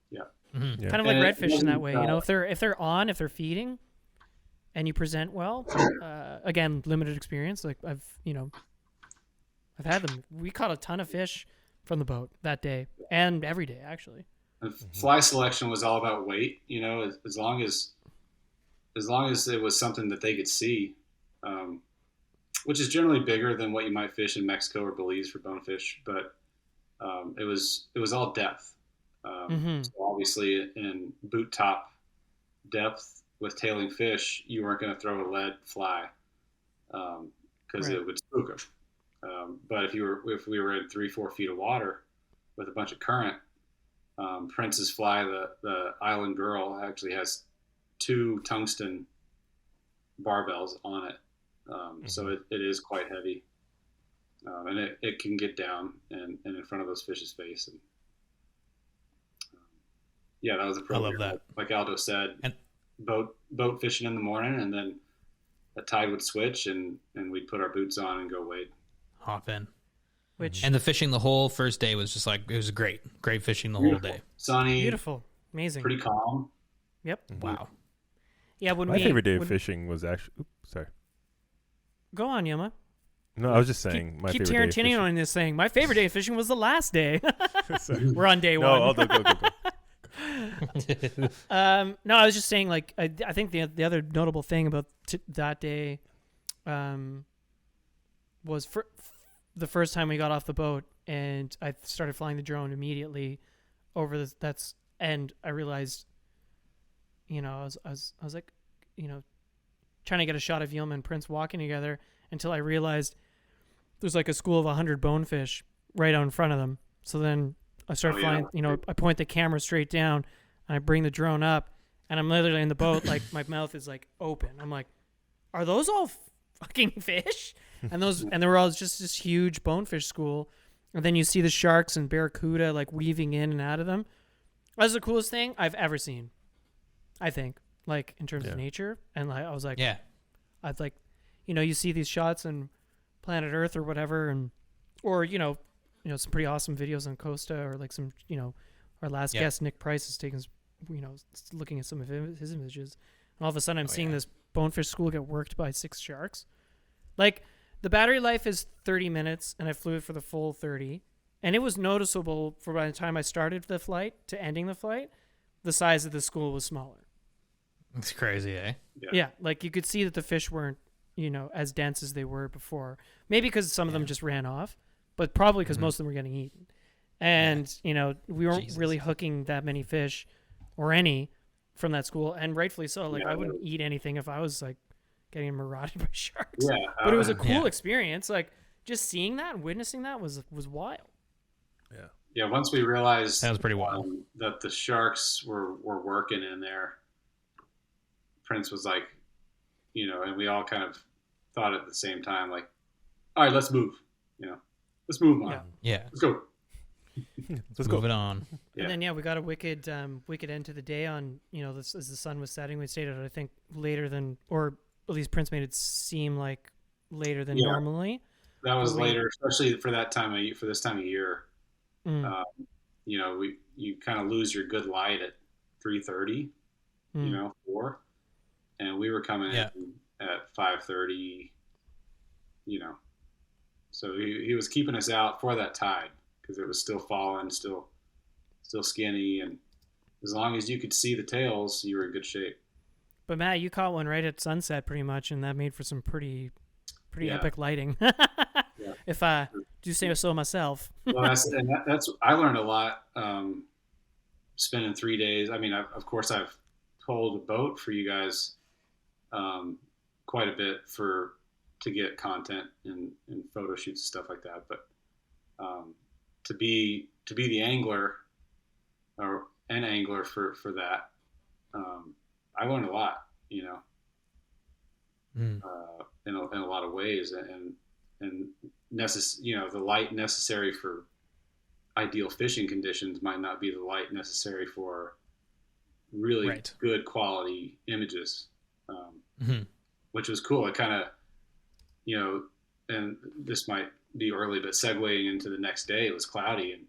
Yeah. Kind of like redfish in that way. If they're feeding, and you present well, again, limited experience. Like I've had them. We caught a ton of fish from the boat that day and every day actually. And fly selection was all about weight, as long as it was something that they could see, which is generally bigger than what you might fish in Mexico or Belize for bonefish, but it was all depth. So obviously in boot top depth with tailing fish, you weren't going to throw a lead fly because it would spook them. But if we were in 3-4 feet of water with a bunch of current, Prince's fly, the Island Girl, actually has 2 tungsten barbells on it. So it is quite heavy. And it can get down and in front of those fish's face. And that was a program. I love that. Like Aldo said, boat fishing in the morning and then a tide would switch, and we'd put our boots on and go wade. Hop in. Which And the fishing the whole first day was just like, it was great fishing the whole day. Sunny, beautiful, amazing. pretty calm. Yep. Wow. Yeah. When My favorite day of fishing was actually. Oops, sorry. Go on, Yuma. No, I was just saying my Keep favorite day of Tarantino fishing. on this thing. My favorite day of fishing was the last day. We're on day No, one. I'll go. No, I was just saying, like, I think the other notable thing about that day was for the first time we got off the boat, and I started flying the drone immediately over this. And I realized, I was like, trying to get a shot of Yilma and Prince walking together until I realized there's like a school of 100 bonefish right out in front of them. So then I start flying, I point the camera straight down, and I bring the drone up, and I'm literally in the boat, like my mouth is like open. I'm like, are those all fucking fish? And they were all just this huge bonefish school. And then you see the sharks and barracuda like weaving in and out of them. That's the coolest thing I've ever seen, I think, like in terms of nature. And like, I was like, I'd like, you see these shots in Planet Earth or whatever, or some pretty awesome videos on Costa, or like some, our last guest, Nick Price, is taking, looking at some of his images. And all of a sudden I'm seeing this bonefish school get worked by 6 sharks. Like, the battery life is 30 minutes, and I flew it for the full 30. And it was noticeable for by the time I started the flight to ending the flight, the size of the school was smaller. It's crazy, eh? Yeah, like you could see that the fish weren't, as dense as they were before. Maybe because some of them just ran off, but probably because most of them were getting eaten. And, we weren't really hooking that many fish or any from that school, and rightfully so. Like, I wouldn't eat anything if I was, like, getting marauded by sharks. Yeah, but it was a cool experience. Like, just seeing that and witnessing that was wild. Yeah, once we realized that was pretty wild that the sharks were working in there, Prince was like, and we all kind of thought at the same time, like, all right, let's move. Let's move on. Yeah. Let's go. Let's move it on. And then we got a wicked end to the day on, as the sun was setting. We stayed out, I think, later than, or at least Prince made it seem like later than normally. That was later, especially for this time of year. You kind of lose your good light at 3:30, 4, and we were coming in at 5:30. So he was keeping us out for that tide because it was still falling, still skinny, and as long as you could see the tails, you were in good shape. But Matt, you caught one right at sunset, pretty much, and that made for some pretty epic lighting. If I do say so myself. Well, that's I learned a lot spending 3 days. I mean, of course, I've pulled a boat for you guys quite a bit to get content and photo shoots and stuff like that. But to be the angler or an angler for that, I learned a lot, in a lot of ways, and the light necessary for ideal fishing conditions might not be the light necessary for really good quality images, which was cool. It kind of, and this might be early, but segueing into the next day, it was cloudy,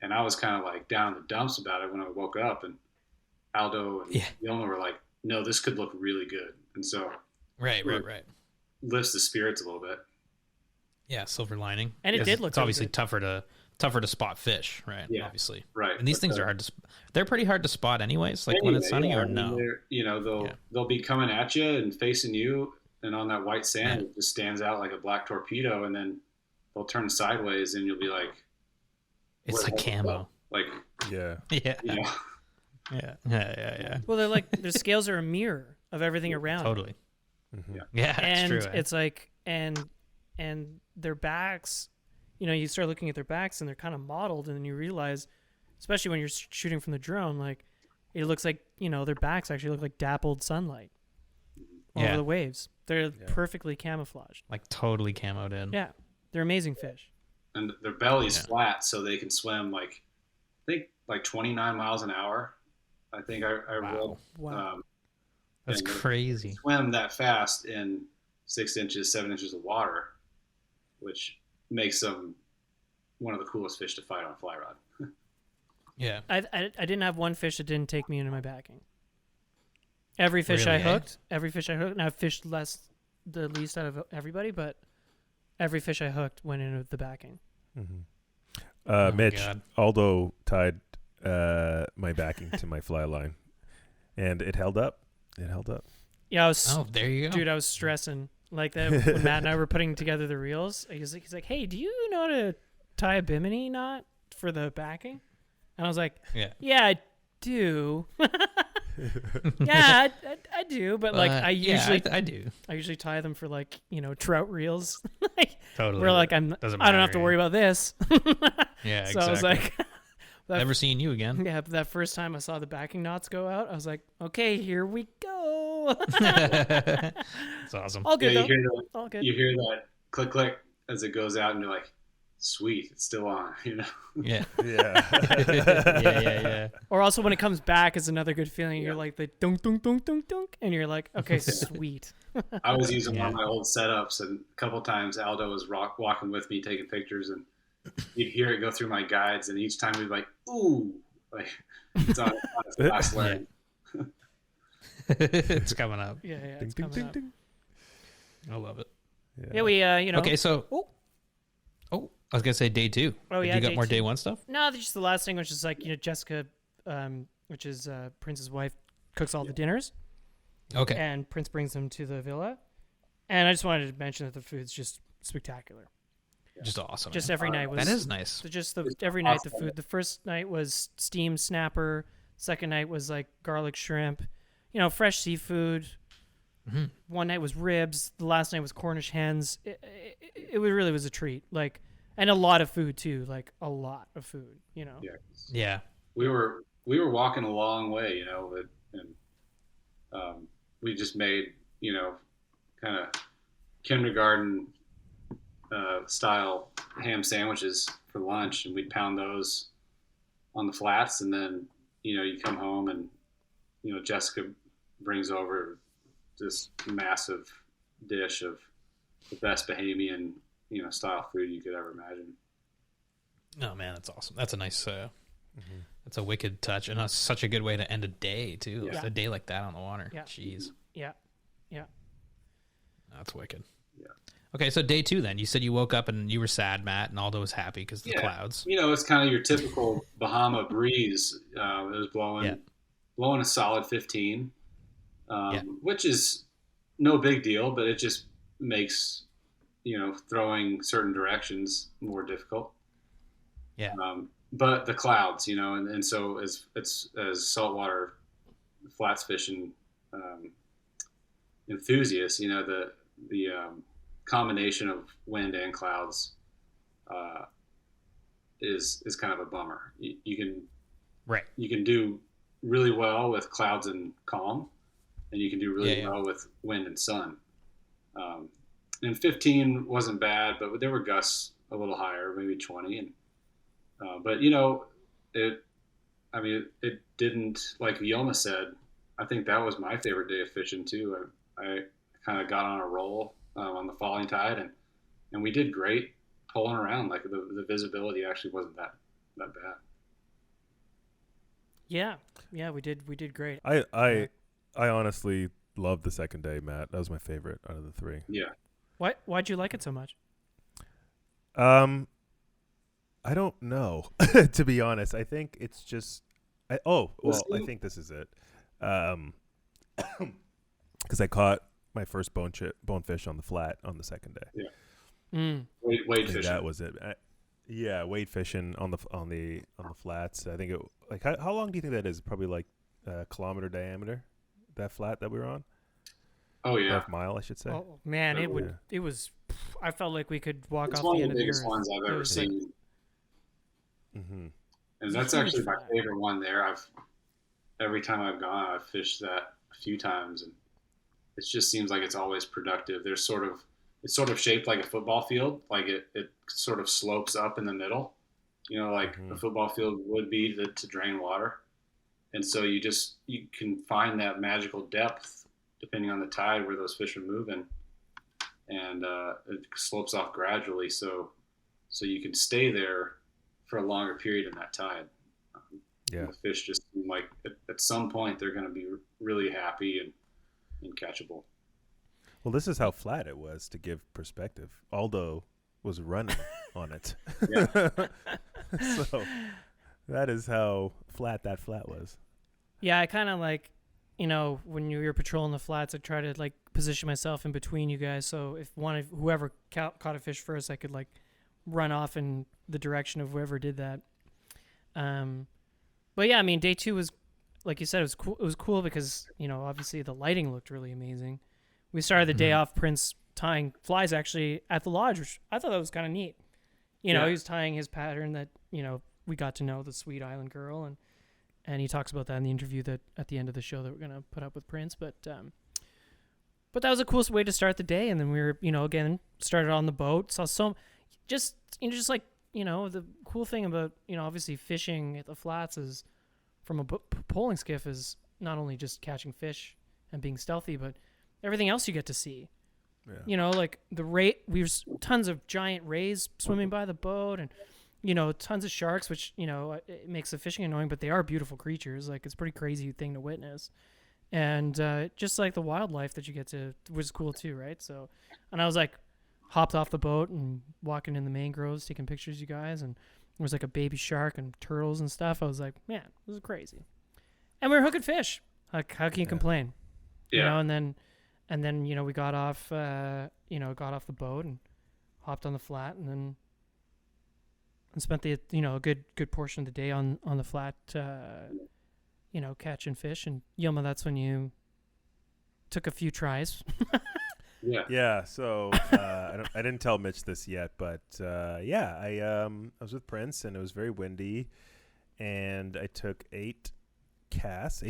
and I was kind of like down in the dumps about it when I woke up, and Aldo and Yelma were like, no, this could look really good. And so right lifts the spirits a little bit. Yeah, silver lining. And it did look it's obviously good. tougher to spot fish, right? Yeah, obviously. Right. And these things are hard to they're pretty hard to spot anyways, like when it's sunny or no. They'll be coming at you and facing you, and on that white sand it just stands out like a black torpedo, and then they'll turn sideways and you'll be like, it's like camo. Like Yeah. Well, they're like, their scales are a mirror of everything around. Totally. Mm-hmm. Yeah, and it's true. It's like, and their backs, you start looking at their backs and they're kind of modeled, and then you realize, especially when you're shooting from the drone, like it looks like, their backs actually look like dappled sunlight over the waves. They're perfectly camouflaged. Like totally camoed in. Yeah. They're amazing fish. And their belly's flat, so they can swim like 29 miles an hour. I think I read. Wow. That's crazy. Swim that fast in 6 inches, 7 inches of water, which makes them one of the coolest fish to fight on a fly rod. Yeah. I didn't have one fish that didn't take me into my backing. Every fish Really, I hooked, and I've fished the least out of everybody, but every fish I hooked went into the backing. Mitch, God. Aldo tied my backing to my fly line, and it held up. Yeah, I was. Oh, there you go. Dude, I was stressing like that when Matt and I were putting together the reels. He's like, "Hey, do you know how to tie a bimini knot for the backing?" And I was like, Yeah. "Yeah, I do." Yeah, I do, but like I usually I do. I usually tie them for like trout reels. Totally. Where like Doesn't I don't matter, have to worry about this. Yeah, So exactly. I was like, Never seeing you again. yeah, but that first time I saw the backing knots go out, I was like, okay, here we go. It's awesome. All good Yeah, though. All good. you hear that click click as it goes out, and you're like, sweet, it's still on. Yeah. Yeah. Yeah. Or also when it comes back is another good feeling. You're like the dunk dunk dunk dunk dunk, and you're like, okay, sweet. I was using one of Yeah. my old setups, and a couple times Aldo was walking with me taking pictures, and you'd hear it go through my guides, and each time we'd be like, ooh, like it's on its last leg. It's coming up. Yeah, Ding, it's ding, coming ding, up. ding. I love it. Yeah, we Okay, so Oh. I was gonna say day 2. Oh, yeah, You got day more 2. day 1 stuff? No, just the last thing, which is like Jessica, which is Prince's wife, cooks all the dinners, Okay. and Prince brings them to the villa. And I just wanted to mention that the food's just spectacular. Just awesome. Just every night was that is nice. so just every night the food. The first night was steamed snapper. Second night was like garlic shrimp, fresh seafood. Mm-hmm. One night was ribs. The last night was Cornish hens. It really was a treat. Like, and a lot of food too. Like a lot of food. Yeah. Yeah. We were walking a long way, and we just made, kind of kindergarten style ham sandwiches for lunch, and we'd pound those on the flats, and then you come home, and Jessica brings over this massive dish of the best Bahamian style food you could ever imagine. Oh man, that's awesome. That's a nice. That's a wicked touch, and that's such a good way to end a day too. Yeah. A day like that on the water. Yeah. Jeez, Yeah. that's wicked. Yeah. Okay, so day 2 then. You said you woke up and you were sad, Matt, and Aldo was happy because of the clouds. It's kind of your typical Bahama breeze. It was blowing a solid 15, which is no big deal, but it just makes throwing certain directions more difficult. Yeah. But the clouds, and so as saltwater flats fishing enthusiasts, the combination of wind and clouds is kind of a bummer. You can do really well with clouds and calm, and you can do really well with wind and sun. And 15 wasn't bad, but there were gusts a little higher, maybe 20. And but it didn't, like Yoma said. I think that was my favorite day of fishing too. I kind of got on a roll on the falling tide, and we did great pulling around. Like the visibility actually wasn't that bad. Yeah, we did great. I honestly loved the second day, Matt. That was my favorite out of the 3. Yeah. Why'd you like it so much? I don't know, to be honest. I think it's just. I think this is it. Because I caught my first bonefish on the flat on the second day. Yeah. And Wade fishing. that was it. Wade fishing on the flats. I think it how long do you think that is? Probably like a kilometer diameter. That flat that we were on. Oh yeah. Half mile, I should say. Oh man, it was. I felt like we could walk It's off one the of end the of the biggest earth. ones I've ever seen. Mm-hmm. And that's actually my favorite one there. Every time I've gone, I've fished that a few times, and it just seems like it's always productive. It's sort of shaped like a football field, like it sort of slopes up in the middle, like a football field would be to drain water. And so you can find that magical depth depending on the tide where those fish are moving. and it slopes off gradually, so you can stay there for a longer period in that tide. The fish just seem like at some point they're going to be really happy and catchable. Well, this is how flat it was, to give perspective. Aldo was running on it. So that is how flat that flat was. Yeah, I kind of like, when you were patrolling the flats, I try to like position myself in between you guys. So if whoever caught a fish first, I could like run off in the direction of whoever did that. But yeah, I mean, day 2 was, like you said, it was cool. It was cool because, obviously the lighting looked really amazing. We started the day off Prince tying flies actually at the lodge, which I thought that was kind of neat. He was tying his pattern that, we got to know the sweet island girl, and he talks about that in the interview that at the end of the show that we're going to put up with Prince. But that was a cool way to start the day. And then we were, again, started on the boat. Saw just like, the cool thing about, obviously fishing at the flats is from a poling skiff is not only just catching fish and being stealthy, but everything else you get to see. Yeah. Like we were tons of giant rays swimming by the boat, and tons of sharks, which it makes the fishing annoying, but they are beautiful creatures. Like, it's a pretty crazy thing to witness, and just like the wildlife that you get to was cool too, right? So, and I was like hopped off the boat and walking in the mangroves taking pictures of you guys, and there was like a baby shark and turtles and stuff. I was like, man, this is crazy. And we were hooking fish. Like, how can you complain? Yeah. And then we got off the boat and hopped on the flat, and spent the a good portion of the day on the flat, catching fish. And Yilma, that's when you took a few tries. Yeah. So I didn't tell Mitch this yet, but I was with Prince, and it was very windy, and I took 8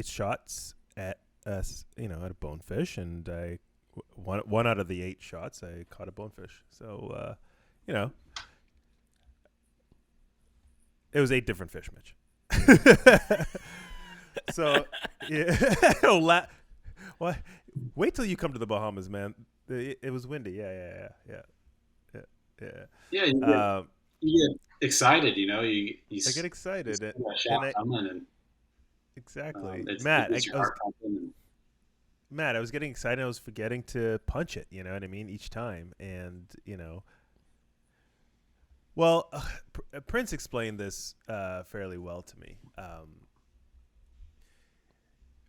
shots at a bonefish, and I one out of the 8 shots I caught a bonefish. So it was 8 different fish, Mitch. So yeah. What? Wait till you come to the Bahamas, man. It was windy. Yeah. Yeah, you get excited, I get excited. Exactly. Matt, I was getting excited. I was forgetting to punch it, you know what I mean, each time. And, well, Prince explained this fairly well to me.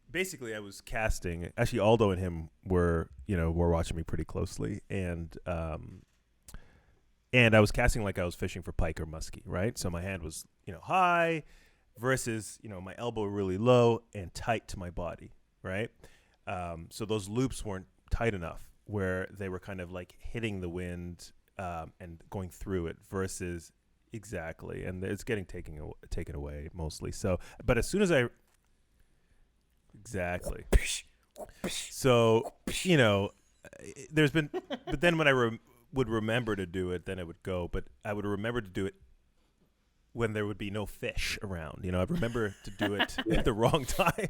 Basically, I was casting. Actually, Aldo and him were watching me pretty closely, and I was casting like I was fishing for pike or muskie, right? So my hand was, high, versus my elbow really low and tight to my body, right? So those loops weren't tight enough, where they were kind of like hitting the wind and going through it, versus exactly, and it's getting taken away mostly. So, but as soon as I Exactly. So, there's been, but then when I would remember to do it, then it would go. But I would remember to do it when there would be no fish around. I'd remember to do it at the wrong time.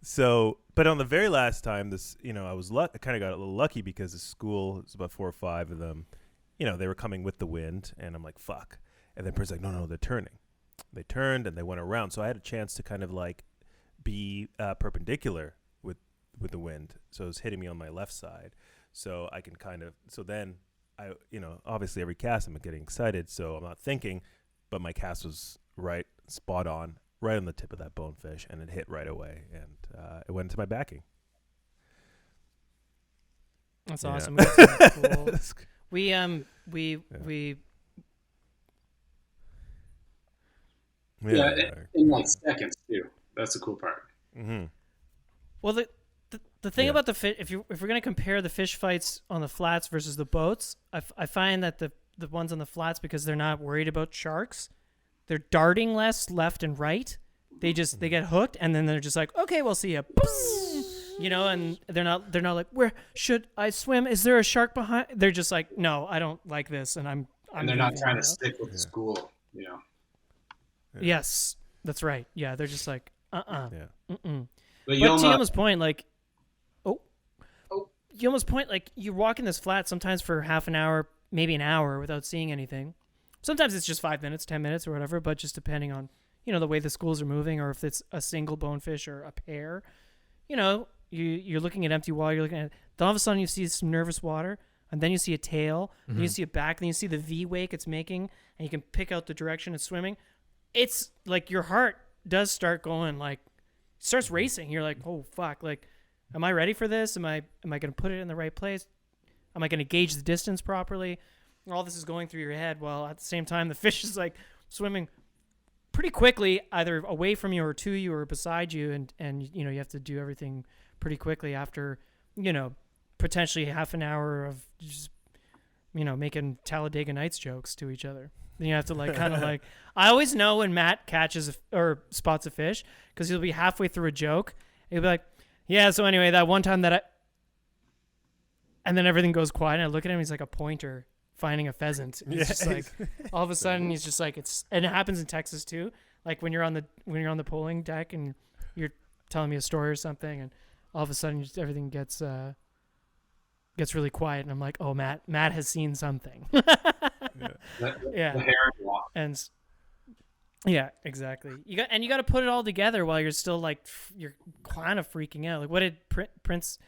So, but on the very last time, I kind of got a little lucky because the school, it's about 4 or 5 of them, they were coming with the wind, and I'm like, fuck. And then Per's like, no, they're turning. They turned and they went around. So I had a chance to kind of like be perpendicular with the wind, so it was hitting me on my left side, so I can then I obviously every cast I'm getting excited, so I'm not thinking, but my cast was right spot on, right on the tip of that bonefish, and it hit right away, and it went into my backing. That's awesome. Cool. We in like seconds too. That's the cool part. Mm-hmm. Well, the thing about the fish, if we're gonna compare the fish fights on the flats versus the boats, I find that the ones on the flats, because they're not worried about sharks, they're darting less left and right. They get hooked, and then they're just like, okay, we'll see you. And they're not like, where should I swim? Is there a shark behind? They're just like, no, I don't like this, and and they're not trying to stick with the school. Yes, that's right. Yeah, they're just like, Yeah. But to Yama's point, like, you almost point like you're walking this flat sometimes for half an hour, maybe an hour without seeing anything. Sometimes it's just 5 minutes, 10 minutes or whatever, but just depending on, the way the schools are moving or if it's a single bonefish or a pair, you're looking at empty water, you're looking at, then all of a sudden you see some nervous water and then you see a tail, then you see a back, then you see the V wake it's making and you can pick out the direction it's swimming. It's like your heart does start going like, starts racing. You're like, oh fuck, like, am I ready for this? Am I going to put it in the right place? Am I going to gauge the distance properly? All this is going through your head while at the same time the fish is like swimming pretty quickly, either away from you or to you or beside you, and you have to do everything pretty quickly after potentially half an hour of just making Talladega Nights jokes to each other. Then you have to like kind of like, I always know when Matt catches or spots a fish because he'll be halfway through a joke. He'll be like, yeah, so anyway, that one time and then everything goes quiet and I look at him, he's like a pointer finding a pheasant. It's just like all of a sudden he's just like, and it happens in Texas too. Like when you're on the polling deck and you're telling me a story or something and all of a sudden everything gets really quiet and I'm like, oh, Matt has seen something. Yeah. The hair walk. And yeah, exactly. You got to put it all together while you're still like, you're kind of freaking out. Like what did Prince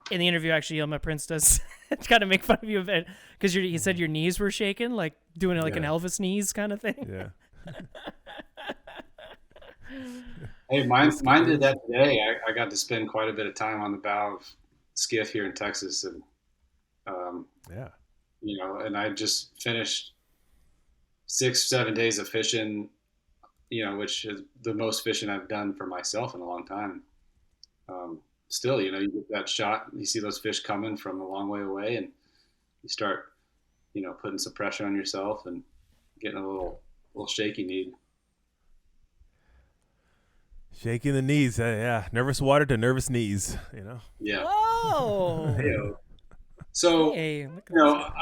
in the interview actually yelled at Prince does kind of make fun of you of it because he said your knees were shaking, like doing it like an Elvis knees kind of thing. Yeah. Hey, mine did that today. I got to spend quite a bit of time on the bow of skiff here in Texas, and and I just finished 6-7 days of fishing, which is the most fishing I've done for myself in a long time. Still, you get that shot, you see those fish coming from a long way away, and you start, putting some pressure on yourself and getting a little shaky kneed. Shaking the knees, yeah. Nervous water to nervous knees, Yeah. Whoa. So, hey,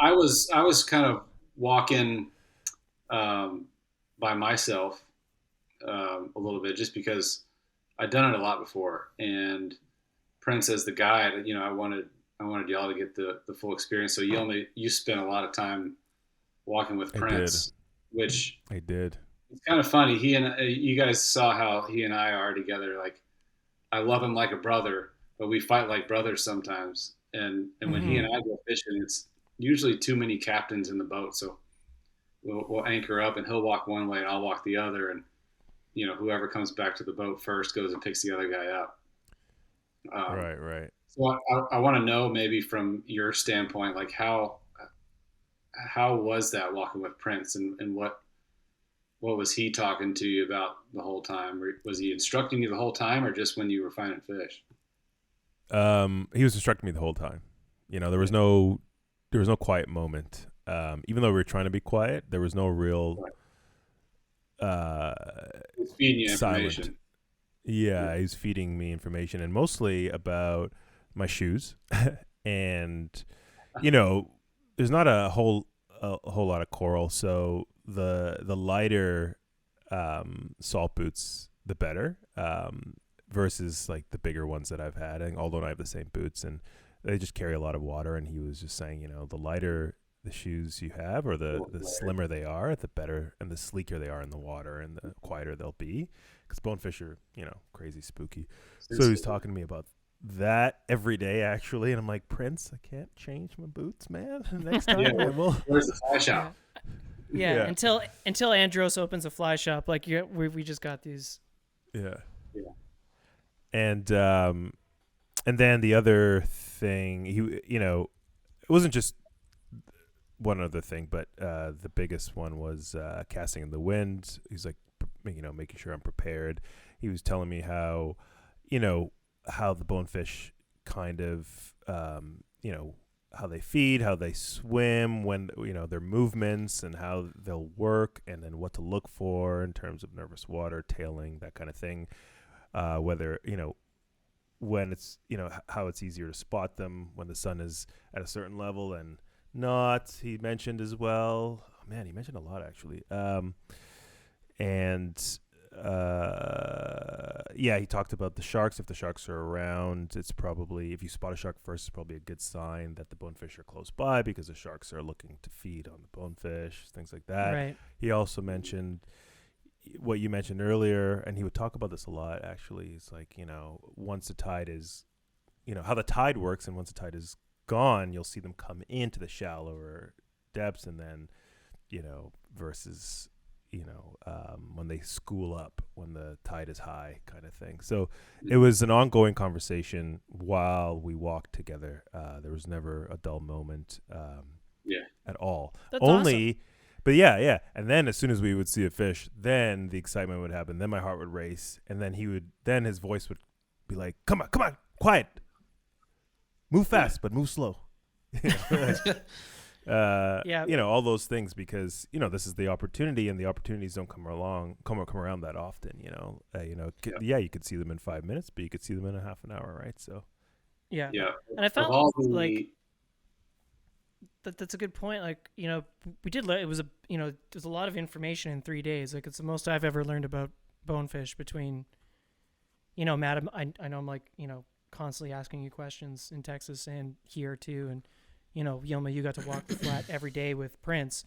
I was kind of walking by myself a little bit just because I'd done it a lot before, and Prince as the guide, I wanted y'all to get the full experience. So you spent a lot of time walking with Prince, which I did. It's kind of funny. You guys saw how he and I are together. Like, I love him like a brother, but we fight like brothers sometimes. And when he and I go fishing, it's usually too many captains in the boat. So we'll anchor up and he'll walk one way and I'll walk the other. And, whoever comes back to the boat first goes and picks the other guy up. Right. So I want to know maybe from your standpoint, like how was that walking with Prince and what was he talking to you about the whole time? Was he instructing you the whole time or just when you were finding fish? He was instructing me the whole time. There was no quiet moment. Even though we were trying to be quiet, there was no real He's feeding you silent. information. Yeah, he's feeding me information and mostly about my shoes. And there's not a whole lot of coral, so the lighter salt boots the better versus like the bigger ones that I've had. And although I have the same boots and they just carry a lot of water, and he was just saying, the lighter the shoes you have or the slimmer they are, the better and the sleeker they are in the water and the quieter they'll be, because bonefish are crazy spooky. So he was talking to me about that every day actually, and I'm like, Prince, I can't change my boots, man. Next time I will. Where's the fly shop? Yeah, until Andros opens a fly shop, like we just got these. Yeah. And then the other thing, it wasn't just one other thing, but the biggest one was casting in the wind. He's like, making sure I'm prepared. He was telling me how the bonefish kind of, how they feed, how they swim, when, their movements and how they'll work, and then what to look for in terms of nervous water, tailing, that kind of thing. Whether, when it's, how it's easier to spot them when the sun is at a certain level and not, he mentioned as well. Oh, man, he mentioned a lot actually. And yeah, he talked about the sharks. If the sharks are around, it's probably, if you spot a shark first, it's probably a good sign that the bonefish are close by, because the sharks are looking to feed on the bonefish, things like that. Right. He also mentioned what you mentioned earlier, and he would talk about this a lot, actually. It's like, once the tide is, how the tide works, and once the tide is gone, you'll see them come into the shallower depths, and then, versus when they school up when the tide is high, kind of thing. So it was an ongoing conversation while we walked together. There was never a dull moment at all. That's Only awesome. But yeah, and then as soon as we would see a fish, then the excitement would happen, then my heart would race, and then his voice would be like, come on, quiet, move fast but move slow. All those things, because this is the opportunity, and the opportunities don't come around that often. You could see them in 5 minutes, but you could see them in a half an hour, right? So Yeah. And I felt like that's a good point. Like, we did it was there's a lot of information in 3 days. Like, it's the most I've ever learned about bonefish between Matt, I know I'm like constantly asking you questions in Texas and here too, and Yilma, you got to walk the flat every day with Prince,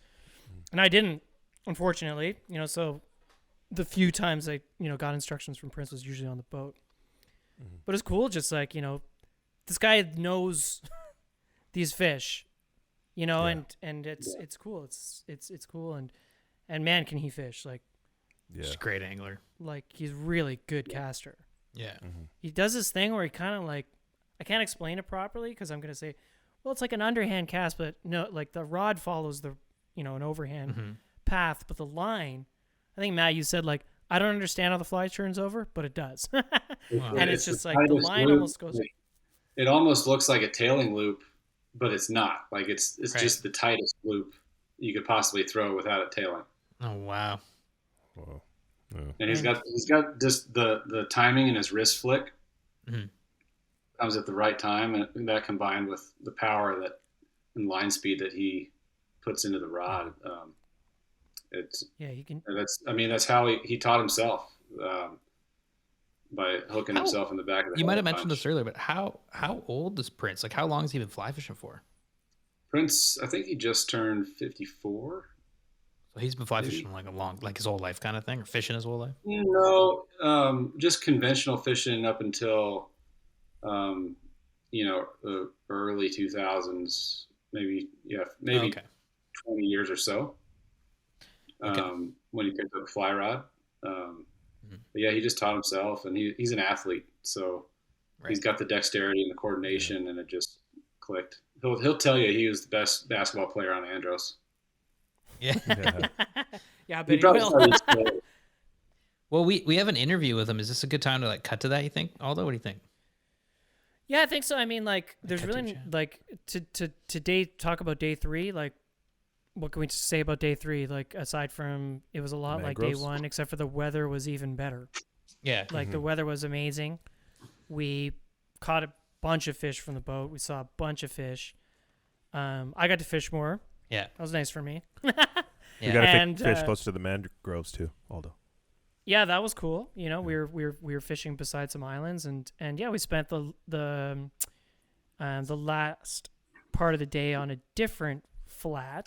and I didn't, unfortunately. So the few times I got instructions from Prince was usually on the boat. But it's cool, just like this guy knows these fish, and it's cool. It's cool, and man, can he fish! Like, He's a great angler. Like, he's really good caster. Yeah. He does this thing where he kind of like, I can't explain it properly because I'm gonna say, well, it's like an underhand cast, but no, like the rod follows the an overhand path, but the line, I think Matt, you said like, I don't understand how the fly turns over, but it does. And it's just like the line loop. almost goes. It almost looks like a tailing loop, but it's not. Like, it's Right. just the tightest loop you could possibly throw without it tailing. Oh wow. Whoa. Yeah. And he's got just the timing in his wrist flick comes at the right time, and that combined with the power and line speed that he puts into the rod, He can. that's how he taught himself, by hooking himself in the back of the head. You might have mentioned this earlier, but how old is Prince? Like, how long has he been fly fishing for? Prince, I think he just turned 54. So he's been fly fishing like his whole life, kind of thing, or fishing his whole life. No, just conventional fishing up until, the early 2000s, maybe Okay. 20 years or so. When he picked up a fly rod. But yeah, he just taught himself, and he's an athlete, so he's got the dexterity and the coordination, and it just clicked. He'll tell you he was the best basketball player on Andros. Yeah. Yeah, but He he probably will. started slow. Well, we have an interview with him. Is this a good time to like cut to that, you think? Aldo, what do you think? Yeah, I think so. I mean, like, there's cut really to like to talk about day 3. Like, what can we say about day 3? Like, aside from it was a lot like day Mangroves? 1, except for the weather was even better. Yeah. Like, the weather was amazing. We caught a bunch of fish from the boat. We saw a bunch of fish. I got to fish more. Yeah. That was nice for me. You got to And, fish close to the mangroves too, Aldo. Yeah, that was cool. We were fishing beside some islands, and yeah, we spent the last part of the day on a different flat,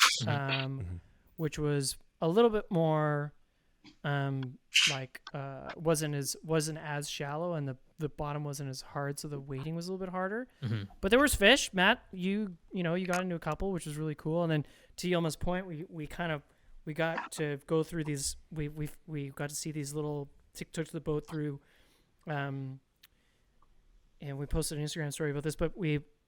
which was a little bit more wasn't as shallow, and the bottom wasn't as hard, so the wading was a little bit harder. But there was fish. Matt, you got into a couple, which was really cool. And then to Yilma's point, we got to go through these. We got to see these little took to the boat through, and we posted an Instagram story about this. But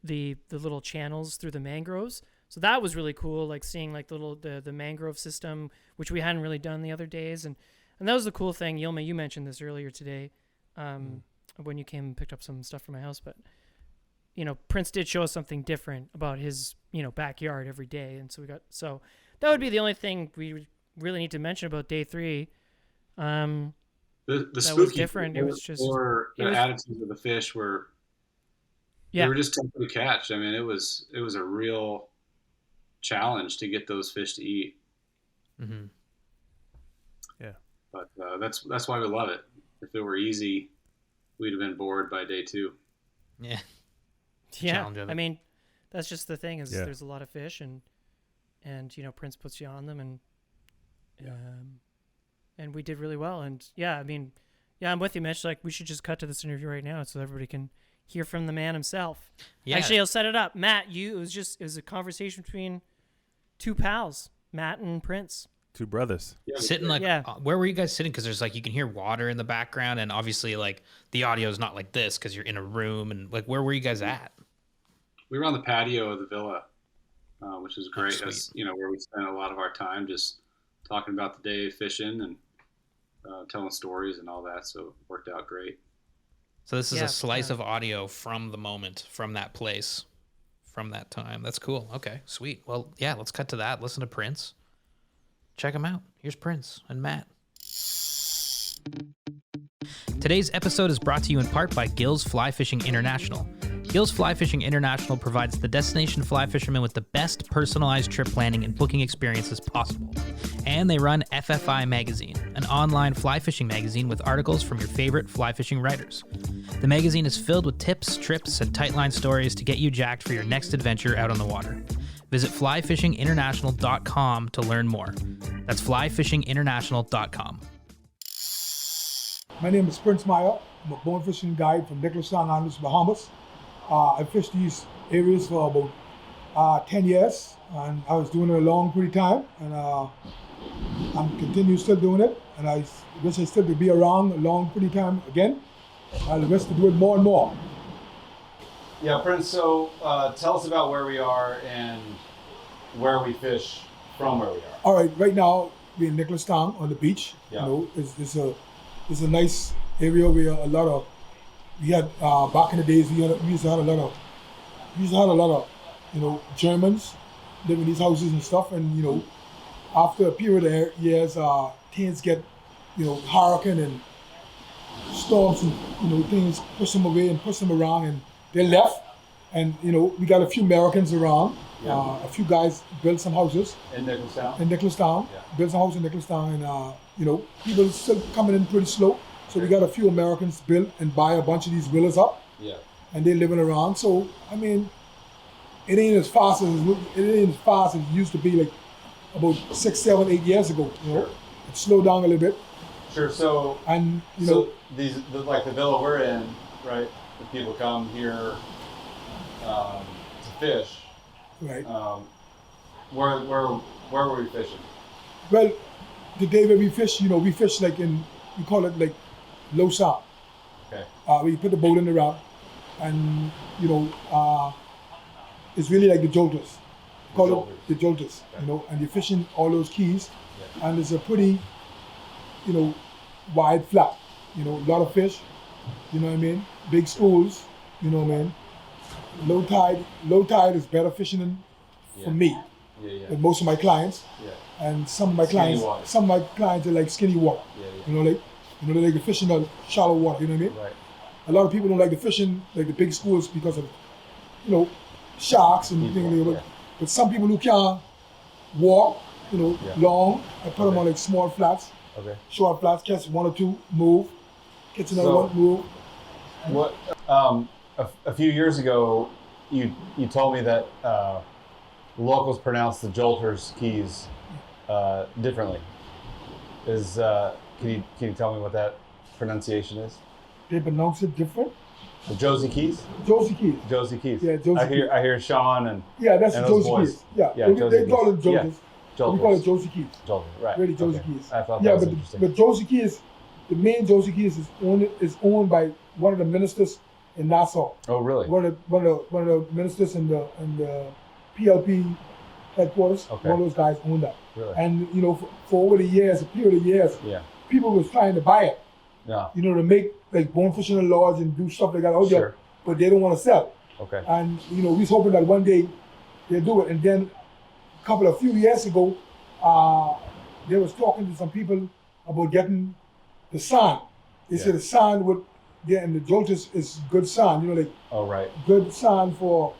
the little channels through the mangroves. So that was really cool, like seeing like the mangrove system, which we hadn't really done the other days, and that was the cool thing. Yilma, you mentioned this earlier today, when you came and picked up some stuff from my house. But Prince did show us something different about his backyard every day, and so that would be the only thing we really need to mention about day 3. The that spooky was different. It was just the attitudes of the fish were. Yeah. They were just tough to catch. I mean, it was a real challenge to get those fish to eat. Yeah. But that's why we love it. If it were easy, we'd have been bored by day 2. Yeah. Yeah, Challenge of it. I mean, that's just the thing is Yeah. there's a lot of fish, and Prince puts you on them, and we did really well. And yeah, I mean, yeah, I'm with you, Mitch. Like, we should just cut to this interview right now so everybody can hear from the man himself. Yeah. Actually, I'll set it up. Matt, it was a conversation between two pals, Matt and Prince. 2 brothers. Yeah, Sitting like, Yeah. where were you guys sitting? Because there's like, you can hear water in the background, and obviously like the audio is not like this because you're in a room. And like, where were you guys at? we were on the patio of the villa, which was great. sweet. As where we spent a lot of our time just talking about the day, fishing, and telling stories and all that. So it worked out great. So this is Yeah, a slice yeah. of audio from the moment, from that place, from that time. That's cool. Okay, sweet. Well, yeah, let's cut to that. Listen to Prince. Check him out. Here's Prince and Matt. Today's episode is brought to you in part by Gill's Fly Fishing International. Gill's Fly Fishing International provides the destination fly fishermen with the best personalized trip planning and booking experiences possible. And they run FFI Magazine, an online fly fishing magazine with articles from your favorite fly fishing writers. The magazine is filled with tips, trips, and tightline stories to get you jacked for your next adventure out on the water. Visit flyfishinginternational.com to learn more. That's flyfishinginternational.com. My name is Prince Meyer. I'm a bone fishing guide from Nicholasstown, Andros, Bahamas. I fished these areas for about 10 years, and I was doing it a long, pretty time, and I'm continue still doing it, and I wish I still could be around a long, pretty time again. I wish to do it more and more. Yeah, Prince, so tell us about where we are and where we fish from where we are. All right, right now we're in Nicholasstown on the beach. Yeah. It's a nice area where we had back in the days we used to have a lot of Germans living in these houses and stuff, and after a period of years things get hurricane and storms and things push them away and push them around, and they left, and we got a few Americans around. Yeah. A few guys built some houses In Nicholasstown? in Nicholasstown. Yeah. Built some houses in Nicholasstown, and people still coming in pretty slow. So we got a few Americans build and buy a bunch of these villas up, Yeah. and they're living around. So I mean, it ain't as fast as it used to be, like about 6, 7, 8 years ago. Sure. It slowed down a little bit, Sure, so and so the villa we're in, right? The people come here to fish. right. Where were we fishing? Well, the day when we fish, we fish like we call it like low sound. Okay. We put the boat in the rock, and it's really like the jolters. Call it the jolters. Okay. And you're fishing all those keys, Yeah. and it's a pretty, wide flat. A lot of fish. You know what I mean? Big schools. You know what I mean? Low tide is better fishing than for me. Yeah. With most of my clients, Yeah. and some of my Skinny clients, water. are like skinny water. Yeah. They like the fishing on shallow water. You know what I mean? Right. A lot of people don't like the fishing, like the big schools, because of, sharks and things like that. Yeah. But some people who can't walk, Yeah. long, I put them Okay. on like small flats, Okay. short flats, catch one or two, move, catch another So- one, move. What? A few years ago, you told me that locals pronounce the Jolters keys differently. Can you tell me what that pronunciation is? They pronounce it different. The Josie Keys? Josie Keys. Josie Keys. Yeah, Josie I hear Sean and Yeah, that's the And those Josie boys. Keys. Yeah, Yeah, they Josie call it Keys. Yeah. Jolters. Jolters. We call it Josie Keys. Jolters, right? Really, Josie Okay. Keys. I thought Yeah, that was but interesting. but Josie Keys, the main Josie Keys is owned by one of the ministers in Nassau. Oh, really? One of the ministers in the PLP headquarters. Okay. One of those guys owned that. Really? And for over the years, a period of years, Yeah. people was trying to buy it. Yeah. To make like bone fishing in lodge and do stuff like that out there, Sure. but they don't want to sell. Okay. And we was hoping that one day they'll do it. And then a few years ago, they was talking to some people about getting the sand. They said the sand and the Jolters is good sand, like Oh, right. good sand for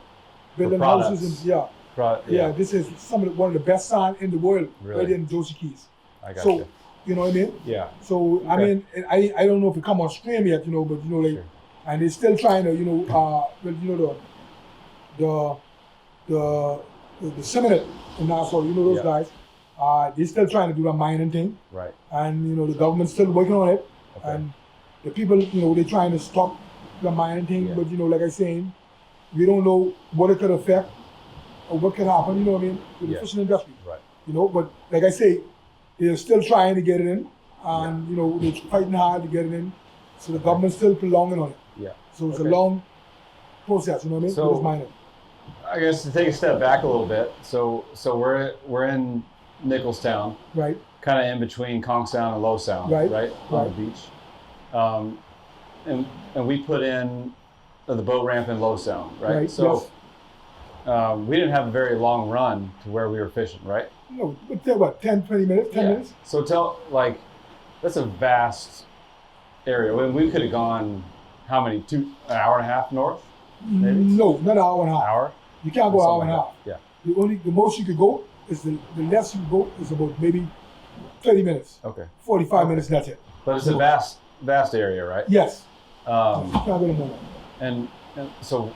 building products. houses and yeah. This is one of the best sand in the world, Really? right in Josie Keys. I got So you. You know what I mean? Yeah. So I mean, I don't know if it come on stream yet, but like, Sure. and they're still trying to, the Seminole in Nassau, those guys, they're still trying to do the mining thing, Right. and the government's still working on it, Okay. and the people, they're trying to stop the mining thing, Yeah. but like I saying, we don't know what it could affect or what could happen, with the fishing industry, Right. but like I say, they're still trying to get it in, and they're fighting hard to get it in, so the government's still prolonging on it. Yeah. So it's Okay. a long process, So- with this mining. I guess to take a step back a little bit. So we're in Nicholstown, Right, kind of in between Conch Sound and Low Sound, Right, on the right. beach. And we put in the boat ramp in Low Sound, right? Right, So we didn't have a very long run to where we were fishing, right? No, but tell what, 10, 20 minutes, 10 minutes? So that's a vast area. We could have gone how many? An hour and a half north? Maybe? No, not an hour and a half. Hour? You can't go an hour Something and a like half. that. The most you could go is the less you go is about maybe 30 minutes, Yeah. Okay. 45 minutes, that's it. But it's a vast area, right? Yes. You Um, can't go no more. and so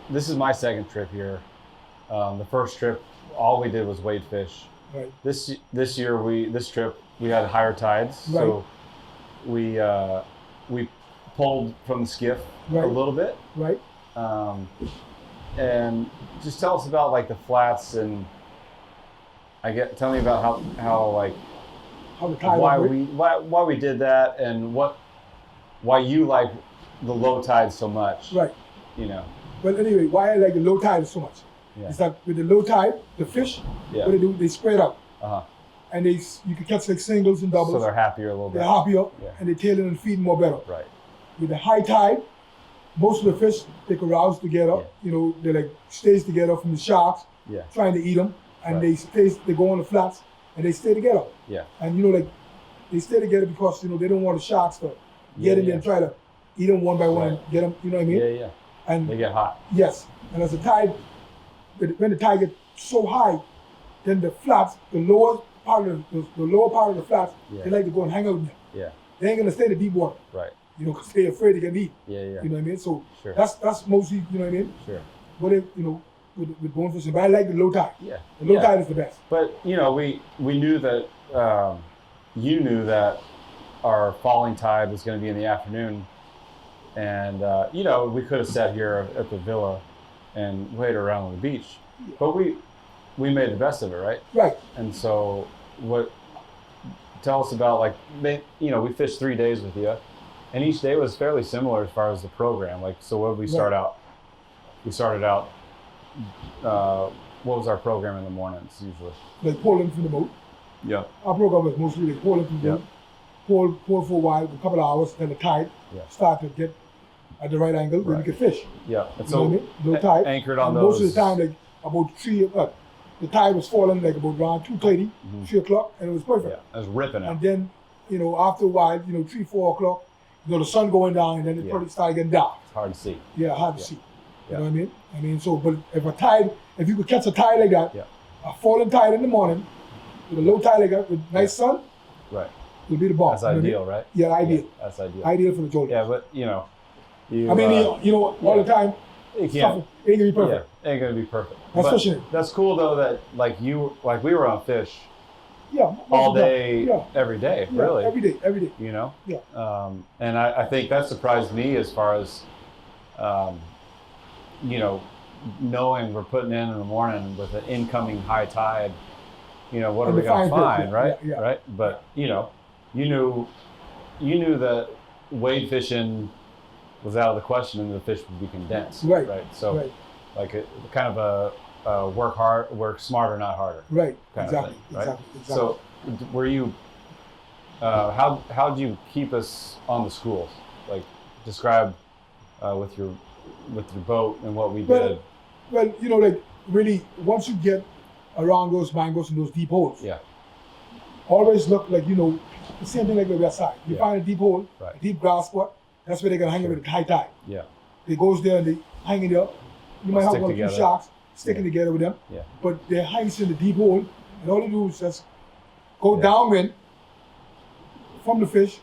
this is my second trip here. The first trip, all we did was wade fish. Right. This year this trip we had higher tides, so we pulled from the skiff a Right. little bit. Right. And just tell us about like the flats and tell me about how How the tide why operate. why we did that and why you like the low tide so much. Right. But anyway, why I like the low tide so much Yeah. is that with the low tide, the fish, Yeah. what they do, they spread out. Uh-huh. And you can catch like singles and doubles. So they're happier a little bit. They're happier, Yeah. and they tail and feed more better. Right. With the high tide, most of the fish they carouse together. They like stays together from the sharks, Yeah. trying to eat them, and Right. they go on the flats and they stay together. Yeah. And they stay together because they don't want the sharks to get in there and try to eat them one by one, and get them. You know what I mean? Yeah, yeah. And They get hot. yes, and as the tide, when the tide gets so high, then the flats, the lower part of the flats, Yeah. they like to go and hang out in there. Yeah. They ain't gonna stay in the deep water, Right. because they're afraid to get eaten. Yeah, yeah. You know what I mean? So Sure. that's mostly, you know what I mean? Sure. What if, with bone fishing, but I like the low tide. Yeah. The low Yeah. tide is the best. But we knew that you knew that our falling tide was going to be in the afternoon, and we could have sat here at the villa and waited around on the beach, but we made the best of it, right? Right. And so tell us about we fished 3 days with you, and each day was fairly similar as far as the program. So what did we start out? We started out. What was our program in the mornings usually? Like pulling from the boat. Yeah. Our program was mostly like pulling from the boat. Pull for a while, a couple of hours, then the tide start to get at the right angle, then you can fish. Yeah. And You know what I mean? Low tide. anchored on And those. most of the time, like about 3, the tide was falling like about around 2:30, 3 o'clock, and it was perfect. Yeah, it was ripping out. And then, after a while, 3, 4 o'clock, the sun going down, and then it probably started getting dark. It's hard to see. Yeah, hard to see. Yeah. You know what I mean? So, but if you could catch a tide like that, Yeah. a falling tide in the morning, with a low tide like that, with nice sun, Right. it'll be the bomb. That's You know what I mean? ideal, right? Yeah, ideal. That's ideal. Ideal for the jolters. Yeah, but you. I mean, all the time, you stuff can't. ain't gonna be perfect. Yeah, ain't gonna be perfect. That's But fishing. That's cool though that we were on fish Yeah. most all of the time. day, Yeah. every day, Yeah, really. Every day. Yeah. And I think that surprised me as far as, knowing we're putting in the morning with an incoming high tide. What are And we the gonna fine fish, find, yeah, right? yeah. Right. But you knew that wade fishing was out of the question and the fish would be condensed. Right. Right. So Right. kind of a work smarter, not harder. Right. Kind of Exactly. thing, right? Exactly. So, were you? How did you keep us on the schools? Describe with your boat and what we did. Well, really, once you get around those mangoes and those deep holes, Yeah. always look like, the same thing like the west side. You Yeah. find a deep hole, Right. a deep grass spot, that's where they're going to hang it with the high tide. Yeah. They goes there and they hang it up. You might have Stick one or two together. sharks sticking Yeah. together with them, Yeah. but they're hanging in the deep hole, and all they do is just go Yeah. downwind, from the fish,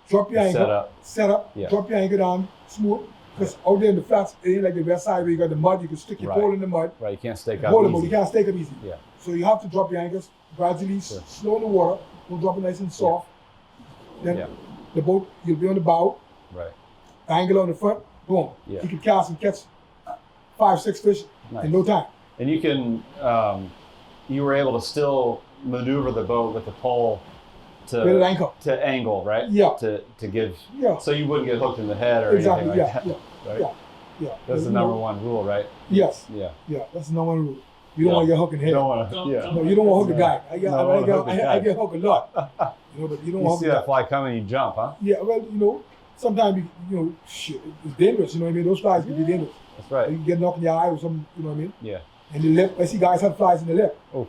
drop your anchor, set up, Yeah. drop your anchor down, smooth. Because out there in the flats, it ain't like the west side where you got the mud, you can stick your pole in the mud. Right, you can't stake up Hold easy. you can't stake up easy. Yeah. So you have to drop your anchors gradually, slow in the water, don't drop it nice and soft. Then the boat, you'll be on the bow, Right. angle on the front, boom. Yeah. You can cast and catch 5, 6 fish in no time. And you can, you were able to still maneuver the boat with the pole With an anchor. to angle, right? Yeah. To give, Yeah. so you wouldn't get hooked in the head or Exactly, anything like yeah, that. Right? yeah. Yeah. That's the number one rule, right? Yes. Yeah. Yeah, that's the number one rule. You don't want to get hooked in the head. Don't want to. Yeah. No, you don't want to hook the guy. I No, get hooked a lot. You know, but you don't You want see to hook that fly coming, you jump, huh? Yeah, well, you know, sometimes shit, it's dangerous. You know what I mean? Those flies can be dangerous. That's right. You can get knocked in your eye or something. You know what I mean? Yeah. And the lip. I see guys have flies in the lip. Oh.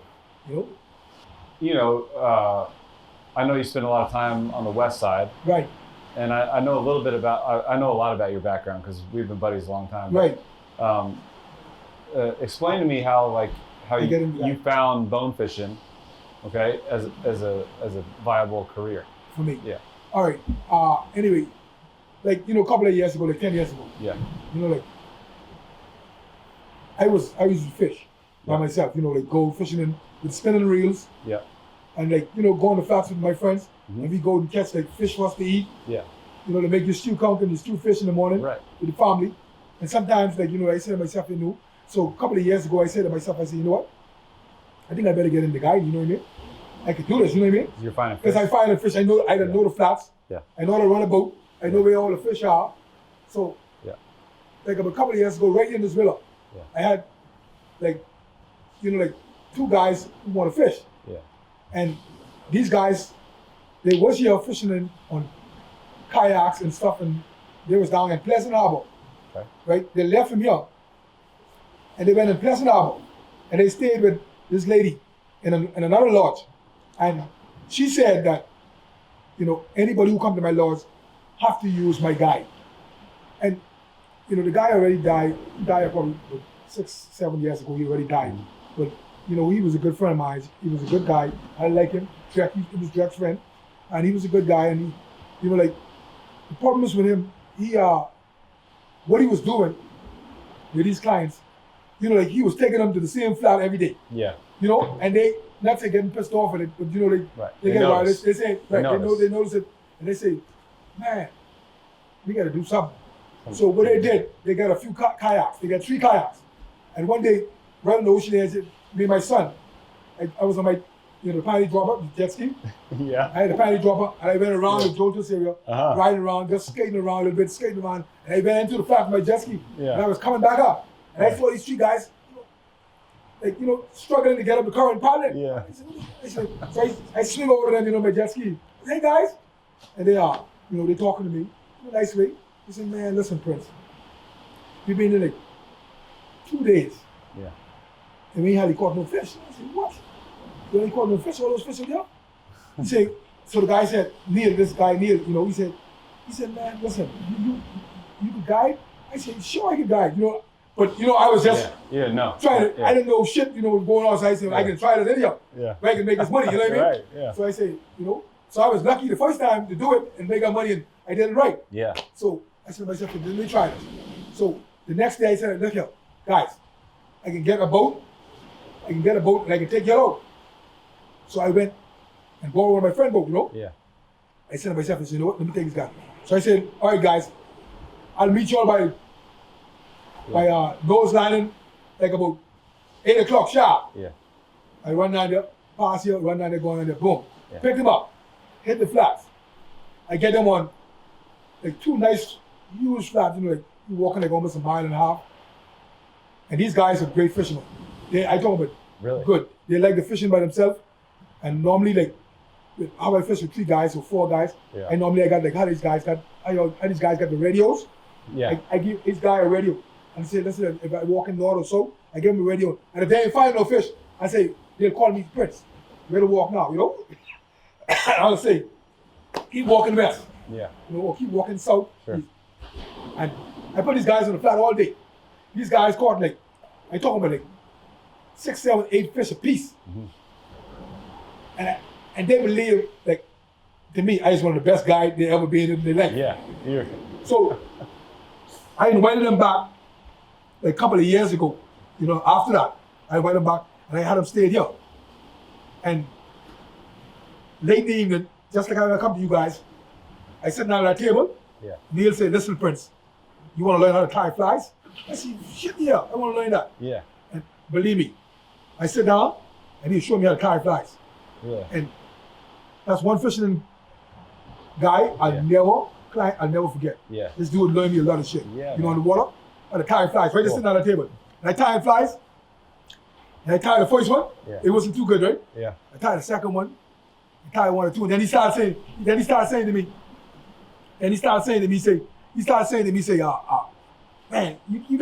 You know. I know you spend a lot of time on the west side, Right. and I know a little bit about. I know a lot about your background because we've been buddies a long time. Right. Explain to me how I get into you that. found bone fishing, okay, as a viable career. For me. Yeah. All right. Anyway, like a couple of years ago, like 10 years ago. Yeah. Like I used to fish by Yeah. myself. Like go fishing with spinning reels. Yeah. And go on the flats with my friends, Mhm. and we go and catch like fish for us to eat. Yeah. To make your stew conk and your stew fish in the morning Right. with the family. And sometimes I say to myself, so a couple of years ago I said to myself, I said, you know what? I think I better get into guiding, you know what I mean? I could do this, you know what I mean? You're finding fish. Because I find the fish, I know the flats. Yeah. I know how to run a boat. I know where all the fish are. So Yeah. like a couple of years ago, right in this river, Yeah. I had like 2 guys who want to fish. Yeah. And these guys, they was here fishing on kayaks and stuff, and they was down in Pleasant Harbor. Okay. Right? They left from here, and they went in Pleasant Harbor, and they stayed with this lady in another lodge. And she said that, anybody who come to my lodge have to use my guide. And, the guy already died. He died probably 6, 7 years ago. He already died. But, he was a good friend of mine. He was a good guy. I like him. He was Jack's friend. And he was a good guy. And he, the problem is with him, what he was doing with these clients, he was taking them to the same flat every day. Yeah. And they, not to getting pissed off at it, but they get notice. They say, right, notice. they notice it, and they say, man, we got to do something. So what they did, they got a few kayaks. They got 3 kayaks. And one day, right on the ocean there, me and my son, I was on my, the panty dropper, the jet ski. Yeah. I had a panty dropper, and I went around the Dodson area, Uh-huh. riding around, just skating around a little bit, and I went into the flat with my jet ski. Yeah. And I was coming back up, and I saw these 3 guys, struggling to get up the current paddling. Yeah. So I swing over to them, my jet ski. Hey guys, and they are, they talking to me in a nice way. They say, man, listen, Prince, we've been in like 2 days, Yeah. and we ain't hardly caught no fish. I said, what? You ain't caught no fish? All those fish are there? He said, so the guy said, Neil, he said, man, listen, you can guide? I said, sure I can guide, But I was just No. trying to. Yeah. I didn't know shit, was going on. So I said, I can try this anyhow. Yeah. I can make this money. You know what I mean? Right. Yeah. So I say, So I was lucky the first time to do it and make our money, and I did it right. Yeah. So I said to myself, let me try this. So the next day I said, look here, guys, I can get a boat. And I can take you out. So I went and borrowed one of my friend's boat. Yeah. I said to myself, I said, you know what? Let me take this guy. So I said, all right, guys, I'll meet you all by nose landing, like about 8 o'clock sharp. Yeah. I run down there, pass here, run down there, go down there, boom. Yeah. Pick them up, hit the flats. I get them on like 2 nice, huge flats, you're walking like almost a mile and a half. And these guys are great fishermen. I told them, Really? good. They like the fishing by themselves. And normally, how I fish with 3 guys or 4 guys, Yeah. I normally got how these guys got the radios. Yeah. I give each guy a radio. And I say, listen, if I walk in the water or so, I give them a radio. And if they ain't find no fish, I say, they'll call me Prince. Better walk now, I'll say, keep walking west. Yeah. Or keep walking south. Sure. And I put these guys on the flat all day. These guys caught I talk about 6, 7, 8 fish a piece. Mm-hmm. And they believe to me, I was one of the best guys they ever been in their life. Yeah. You're, So I invited them back like a couple of years ago. You know, after that, I invited them back and I had them stay here. And late in the evening, just like I come to you guys, I sit down at that table. yeah. Neil said, listen, Prince, you want to learn how to tie flies? I said, shit, yeah, I want to learn that. Yeah. And believe me, I sit down and he showed me how to tie flies. Yeah. And that's one fishing guy I'll never forget. Yeah. This dude learned me a lot of shit. Yeah, you know, man. on the water, how to tie flies, right? Just sitting on the table. And I tied flies. And I tied the first one. Yeah. It wasn't too good, right? Yeah. I tied the second one. I tied one or two. And then he started saying to me, man, you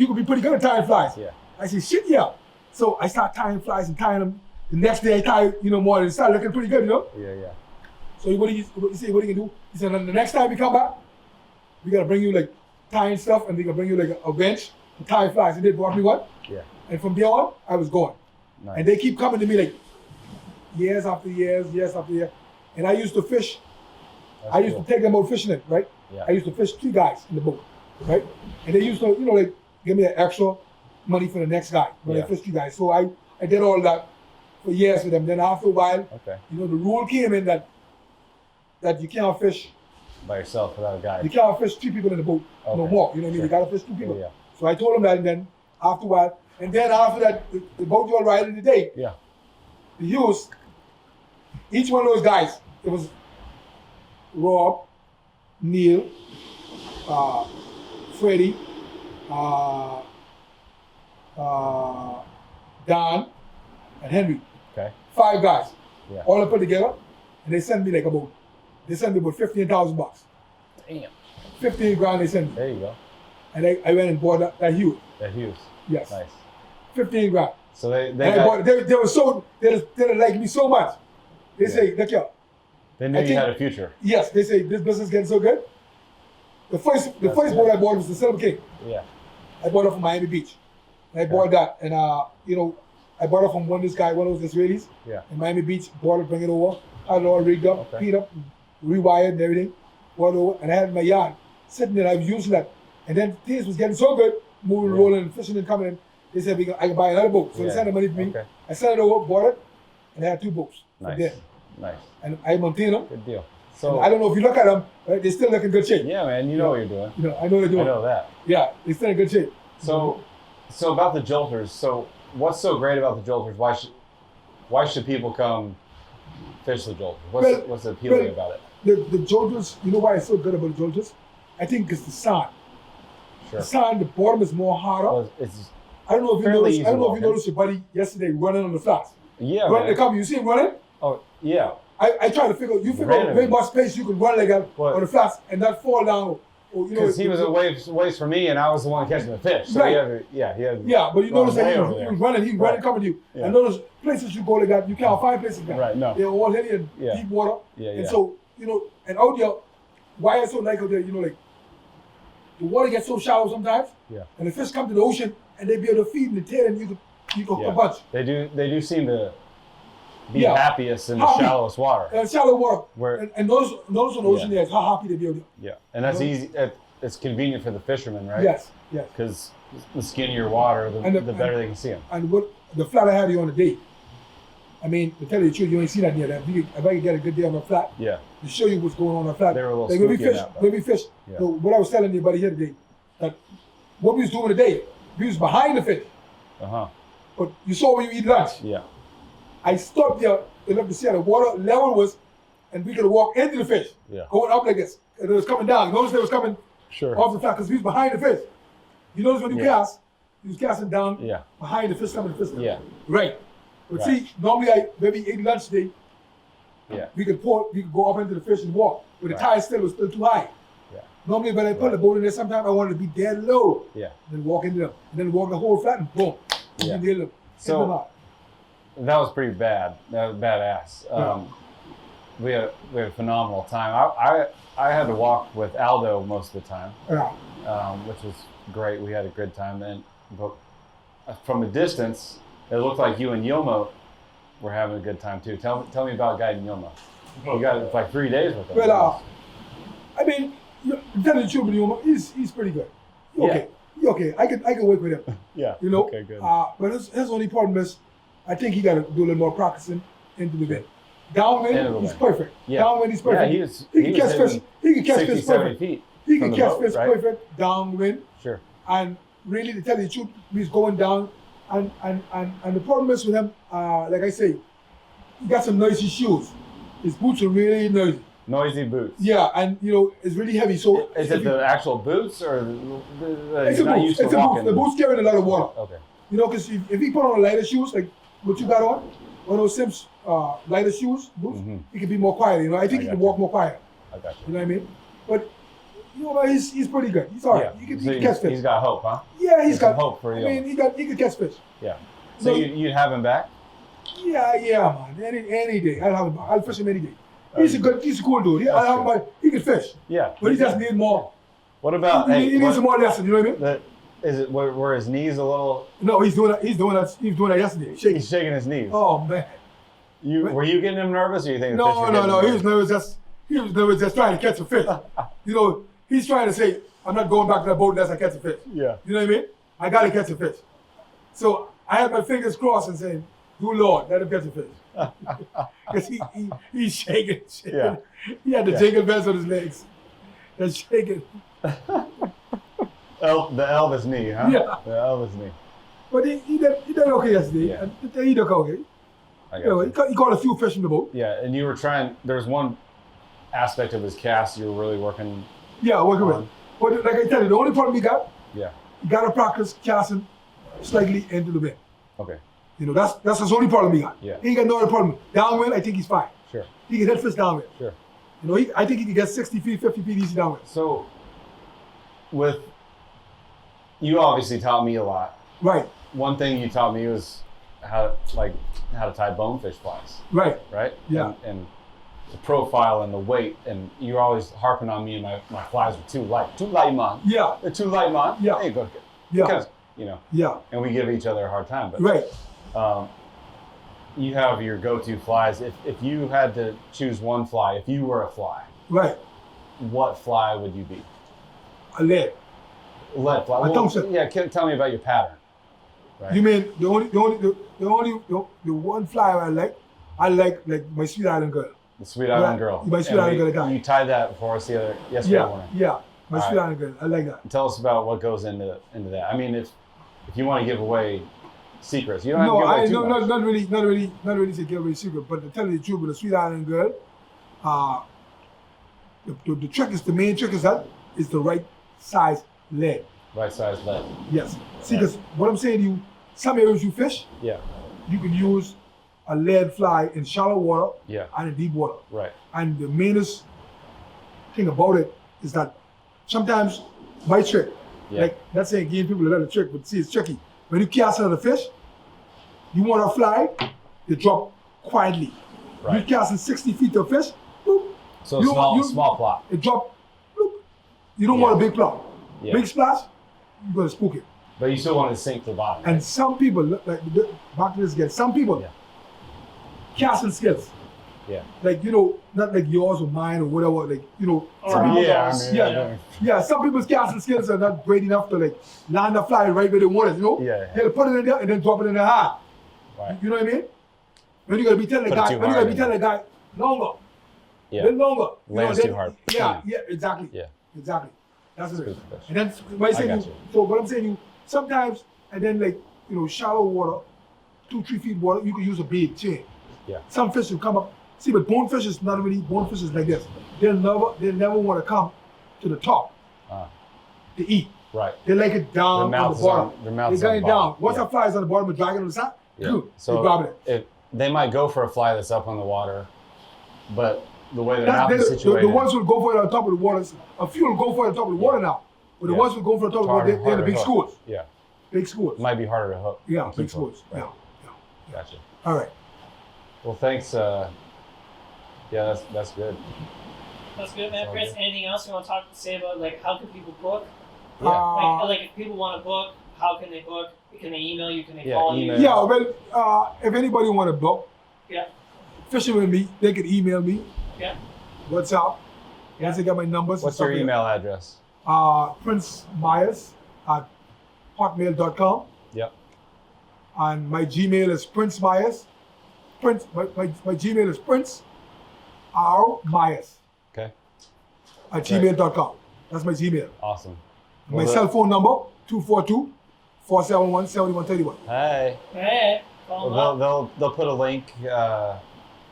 could be pretty good at tying flies. Yeah. I said, shit, yeah. So I started tying flies and tying them. The next day I tied, more, and it started looking pretty good, Yeah. Yeah. So what do you do? He said, the next time we come back, we gotta bring you like tying stuff, and we gotta bring you like a bench to tie flies. And they brought me one. Yeah. And from there on, I was going. Nice. And they keep coming to me like years after years. And I used to fish. That's I used cool. to take them out fishing it, right? Yeah. I used to fish 3 guys in the boat, right? And they used to, like give me an extra money for the next guy when Yeah. I fished 3 guys. So I did all that for years with them. Then after a while, Okay. the rule came in that you can't fish. By yourself without a You guide. can't fish 3 people in the boat no Okay. more. You know what I mean? Sure. You gotta fish 2 people. Yeah. So I told them that, and then after a while, and then after that, the boat you all riding today, Yeah. the Hughes, each one of those guys, it was Rob, Neil, Freddie, Don, and Henry. Okay. 5 guys. Yeah. All I put together, and they sent me about $15,000. Damn. 15 grand they sent me. There you go. And I went and bought that Hughes. That Hughes. Yes. Nice. 15 grand. So they And I bought it. They were so, they liked me so much. They say, look here. they knew I you think- had a future. Yes, they say this business is getting so good. The first good. boat I bought was the Silver King. Yeah. I bought it from Miami Beach. And I bought that, and I bought it from one of those Israelis Yeah. in Miami Beach. Bought it, bring it over, had it all rigged up, Okay. cleaned up, rewired and everything. Brought it over, and I had it in my yard sitting there. I was using that, and then things was getting so good, moving, Yeah. rolling, and fishing and coming in. They said I can buy another boat, so Yeah. they sent the money to me. Okay. I sent it over, bought it, and I had 2 boats. from Nice. there. Nice. And I maintain them. Good deal. And So I don't know if you look at them, right, they still look in good shape. yeah, man, you know what you're doing. I know they're I doing. know that. Yeah, they still in good shape. So about the Jolters. So what's so great about the Jolters? Why should people come fish the Jolters? What's appealing about it? The Jolters, you know why it's so good about the Jolters? I think it's the sand. Sure. The sand, the bottom is more harder. Well, it's I don't know if you fairly noticed. easy I don't know if you walking. noticed your buddy yesterday running on the flats. yeah, Running, man. they come. You see him running? Oh yeah. I try to figure. You figure out Randomly. way more space you can run like that What? on the flats and not fall down. Or, Because he was a ways from me, and I was the one catching the fish. So Right. he had. Yeah, but you Well, notice that way he over was there. running. He was running, Right. coming to you. Yeah. And those places you go like that, you can't find places like that. Right, no. They're all hilly and Yeah. deep water. Yeah, And yeah. so and out there, why I so like out there, like the water gets so shallow sometimes. Yeah. And the fish come to the ocean and they be able to feed in the tail, and you can hook Yeah. a bunch. They do seem to be Yeah. happiest in the Happy. shallowest water. And shallow water. Where- and notice on the ocean Yeah. there is how happy they be able to. Yeah, and that's easy. It's convenient for the fishermen, right? Yes. Because the skinnier water, And the the- better they can see them. And what the flat I had you on the day. I mean, to tell you the truth, you ain't seen that yet. If I could get a good day on the flat, Yeah. to show you what's going on the flat. They were a little like when we spooky in fish, that, though. when we fish. Yeah. So what I was telling you about here today, that what we was doing today, we was behind the fish, Uh-huh. but you saw when you eat lunch. Yeah. I stopped there and looked to see how the water level was, and we could walk into the fish, Yeah. going up like this, and it was coming down. You notice they was coming Sure. off the flat because we was behind the fish. You notice when you Yeah. cast, you was casting down Yeah. behind the fish coming to fish. Yeah. Right. But Right. see, normally when we ate lunch today, Yeah. we could go up into the fish and walk, but the Right. tide was still too high. Yeah. Normally when I put the Right. boat in there, sometimes I wanted to be dead low, Yeah. and then walk into them, and then walk the whole flat and boom, Yeah. you nail them. So- Hit them out. That was pretty bad. That was badass. We had a phenomenal time. I had to walk with Aldo most of the time, Yeah. which was great. We had a good time then. But from a distance, it looked like you and Yilma were having a good time too. Tell me about guiding Yilma. You got it like 3 days with him. Well, I mean, to tell you the truth, he's pretty good. Okay. Okay, I can work with him. Yeah. You know. Okay, good. But his only problem is, I think he got to do a little more practicing into the wind. Downwind, he's perfect. Yeah. Downwind, he's perfect. Yeah, he can catch fish. He can catch 60, fish 70 perfect. feet. He can from the catch boat, fish right? perfect downwind. Sure. And really, to tell you the truth, he's going down. And the problem is with him, like I say, he got some noisy shoes. His boots are really noisy. Noisy boots. Yeah, and it's really heavy. So is it the actual boots or it's a boots? It's a boots. The boots carrying a lot of water. Okay. Because if he put on lighter shoes like what you got on, one of those Sims lighter shoes, boots, he can be more quiet. I think he can walk more quiet. I got you. You know what I mean? But he's pretty good. He's all right. Yeah. He can catch fish. He's got hope, huh? Yeah, he's got hope for you. I mean, he can catch fish. Yeah. So you'd have him back? Yeah, man. Any day. I'll fish him any day. He's a cool dude. He can fish. Yeah. But he just need more. What about he needs some more lessons, you know what I mean? Is it were his knees a little? No, he's doing that yesterday. Shaking. He's shaking his knees. Oh man. Were you getting him nervous, or you think? No. He was nervous just trying to catch a fish. He's trying to say, I'm not going back to that boat unless I catch a fish. Yeah. You know what I mean? I gotta catch a fish. So I had my fingers crossed and saying, "Good Lord, let him catch a fish." Because he's shaking. Yeah. He had the jingle bells on his legs. That's shaking. The Elvis knee, huh? Yeah. The Elvis knee. But he did okay yesterday. Yeah. He did okay. I got you. He caught a few fish in the boat. Yeah, and you were trying. There's one aspect of his cast you were really working. Yeah, working with. But like I tell you, the only problem he got, Yeah. he got to practice casting slightly into the wind. Okay. That's his only problem he got. Yeah. He ain't got no other problem. Downwind, I think he's fine. Sure. He can hit fish downwind. Sure. I think he can get 60 feet, 50 feet easy downwind. So, you obviously taught me a lot. Right. One thing you taught me was how to tie bonefish flies. Right. Right. Yeah. And the profile and the weight, and you're always harping on me. My flies are too light. Too light, man. Yeah. They're too light, man. Yeah. Hey, go. Yeah. Because Yeah. and we give each other a hard time. But Right. You have your go-to flies. If you had to choose one fly, if you were a fly, Right. what fly would you be? A lead. Lead fly. A tungsten. Yeah, tell me about your pattern. Right. You mean the one fly I like my Sweet Island Girl. The Sweet Island Girl. My Sweet Island Girl guy. You tied that for us yesterday morning. Yeah. My All Sweet right. Island Girl. I like that. Tell us about what goes into that. I mean, if you want to give away secrets, you don't have to give away too much. Not really to give away secret, but to tell you the truth, with the Sweet Island Girl, the trick is, the main trick is the right size lead. Right size lead. Yes. See, because what I'm saying to you, some areas you fish, Yeah. you can use a lead fly in shallow water Yeah. and in deep water. Right. And the mainest thing about it is that sometimes my trick, like not saying giving people another trick, but see, it's tricky. When you cast another fish, you want to fly, you drop quietly. Right. You casting 60 feet of fish, boop, So you small plot. it drop, boop. You don't want a big plop. Yeah. Big splash, you're going to spook it. But you still want to sink to the bottom. And right? some people, back to this again, some people, casting skills. Yeah. Like, not like yours or mine or whatever, like, some people, some people's casting skills are not great enough to like land a fly right where they want it, Yeah. They'll put it in there and then drop it in their hand. Right. You know what I mean? When you gotta be telling the guy, longer. Yeah. Then longer. Land's too hard. Yeah, exactly. Yeah. Exactly. That's what it is. Good fish. And then what I'm saying I got you. so what I'm saying sometimes, and then like, shallow water, 2-3 feet water, you can use a bait chain. Yeah. Some fish will come up. See, but bonefish is not really, bonefish is like this. They'll never want to come to the top to eat. Right. They like it down Their on mouth the is on- bottom. their mouth They is got on it the down. bottom. Once Yeah. a fly is on the bottom and dragging on the side, Yeah. good. So they grab it. They might go for a fly that's up on the water, but the way their That's- mouth is the situated. ones who go for it on top of the water, a few will go for it on top of the water now. But the Yeah. ones who go for it on top of the water, they're the harder big hook. schools. Yeah. Big schools. It might be harder to hook. Yeah, and big keep schools. hook. Right. Yeah. Gotcha. All right. Well, thanks. Yeah, that's good. That's good, man. Sounds Chris, good. anything else you want to say about, like, how can people book? Yeah. Like if people want to book, how can they book? Can they email you? Can they Yeah, call email. you? Yeah, well, if anybody want to book Yeah. fishing with me, they can email me Yeah. WhatsApp. Once you get my numbers. What's your email address? Prince Myers at hotmail.com. Yep. And my Gmail is Prince Myers. My Gmail is Prince R Myers Okay. at gmail.com. That's my Gmail. Awesome. My cell phone number 242-471-7131. Hey. Hey. Well, they'll put a link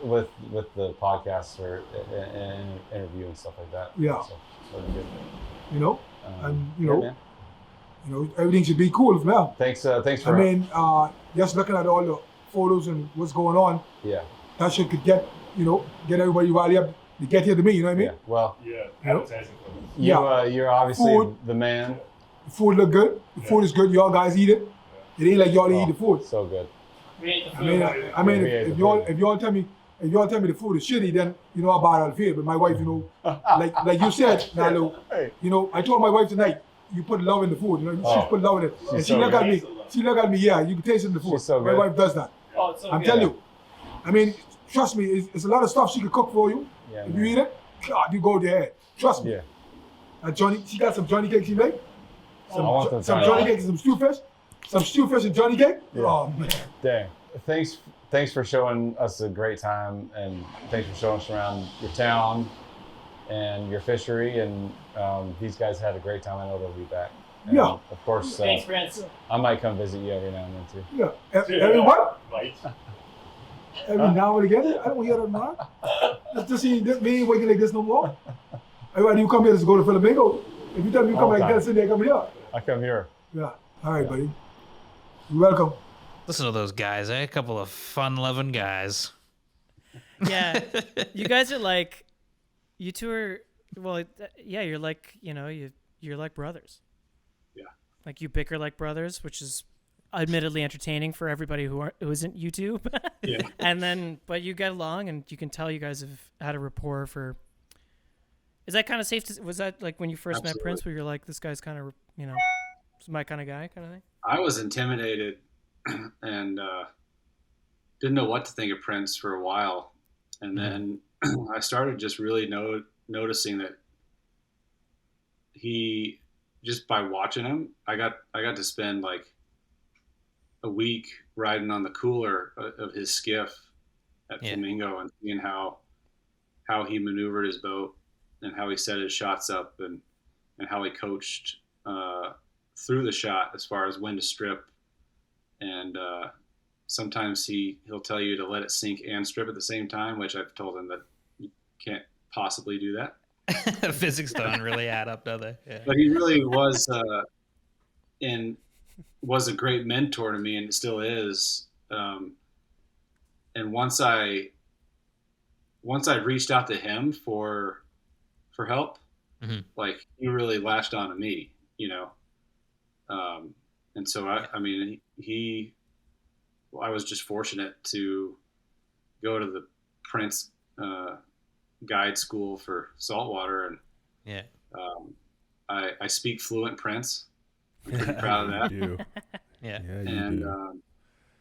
with the podcast or an interview and stuff like that. Yeah. So, that'd be good. You know, and you know, man. everything should be cool from now. Thanks for. I mean, just looking at all the photos and what's going on, Yeah. that shit could get everybody rally up to get here to me. You know what I mean? Yeah. Well. Yeah. Advertising You're obviously Food. the man. The food look good. The food is good. Y'all guys eat it. It ain't like y'all eat the food. So good. I mean, if y'all tell me the food is shitty, then you know how bad I'll feel. But my wife, like you said, Nalu, I told my wife tonight, you put love in the food. She put love in it, and she look at me. She look at me. Yeah, you can taste it in the food. So my wife does that. I'm telling you. I mean, trust me, it's a lot of stuff she can cook for you. Yeah, if you eat it, God, you go to your head. Trust me. Yeah. And she got some Johnny cakes she made. Some Johnny Johnny cakes and some stew fish. Some stew fish and Johnny cake. Yeah. Oh man. Dang. Thanks for showing us a great time, and thanks for showing us around your town and your fishery. And these guys had a great time. I know they'll be back. And Yeah. Of course. Thanks, Prince. I might come visit you every now and then too. Yeah. Every what? Every now and again. I don't hear that more. Just see me ain't working like this no more. Everybody you come here to go to Flamingo. If you tell me you come like that, sit there, come here. I come here. Yeah. All right, buddy. You're welcome. Listen to those guys, eh? A couple of fun-loving guys. Yeah, you guys are like, you two are. Well, yeah, you're like, you're like brothers. Yeah. Like you bicker like brothers, which is admittedly entertaining for everybody who isn't you two. Yeah. But you get along, and you can tell you guys have had a rapport for. Is that kind of safe to? Was that like when you first met Prince, where you're like, this guy's kind of, is my kind of guy, kind of thing? I was intimidated and didn't know what to think of Prince for a while, and then I started just really noticing that he, just by watching him, I got to spend like a week riding on the cooler of his skiff at Flamingo and seeing how he maneuvered his boat and how he set his shots up and how he coached through the shot as far as when to strip. And sometimes he'll tell you to let it sink and strip at the same time, which I've told him that you can't possibly do that. Physics don't really add up, do they? Yeah. But he really was was a great mentor to me, and still is. And once I reached out to him for help, like he really latched on to me, and so I mean, I was just fortunate to go to the Prince guide school for saltwater, and I speak fluent Prince. I'm pretty proud of that. You do. Yeah. And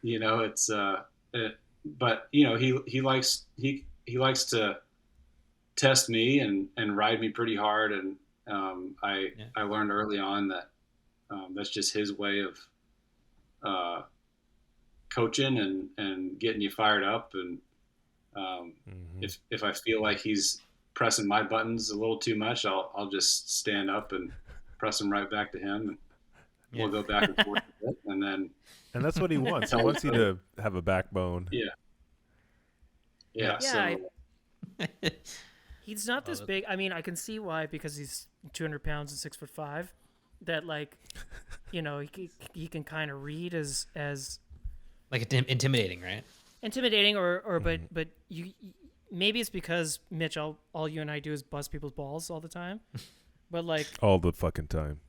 it's but he likes to test me and ride me pretty hard, and I learned early on that that's just his way of coaching and getting you fired up, and if I feel like he's pressing my buttons a little too much, I'll just stand up and press them right back to him, and we'll go back and forth a bit, and that's what he wants. He wants you to have a backbone. Yeah. So he's not this big. I mean, I can see why, because he's 200 pounds and 6'5". That he can kind of read as like intimidating, right? Intimidating, but you maybe it's because Mitch, all you and I do is bust people's balls all the time, but like all the fucking time.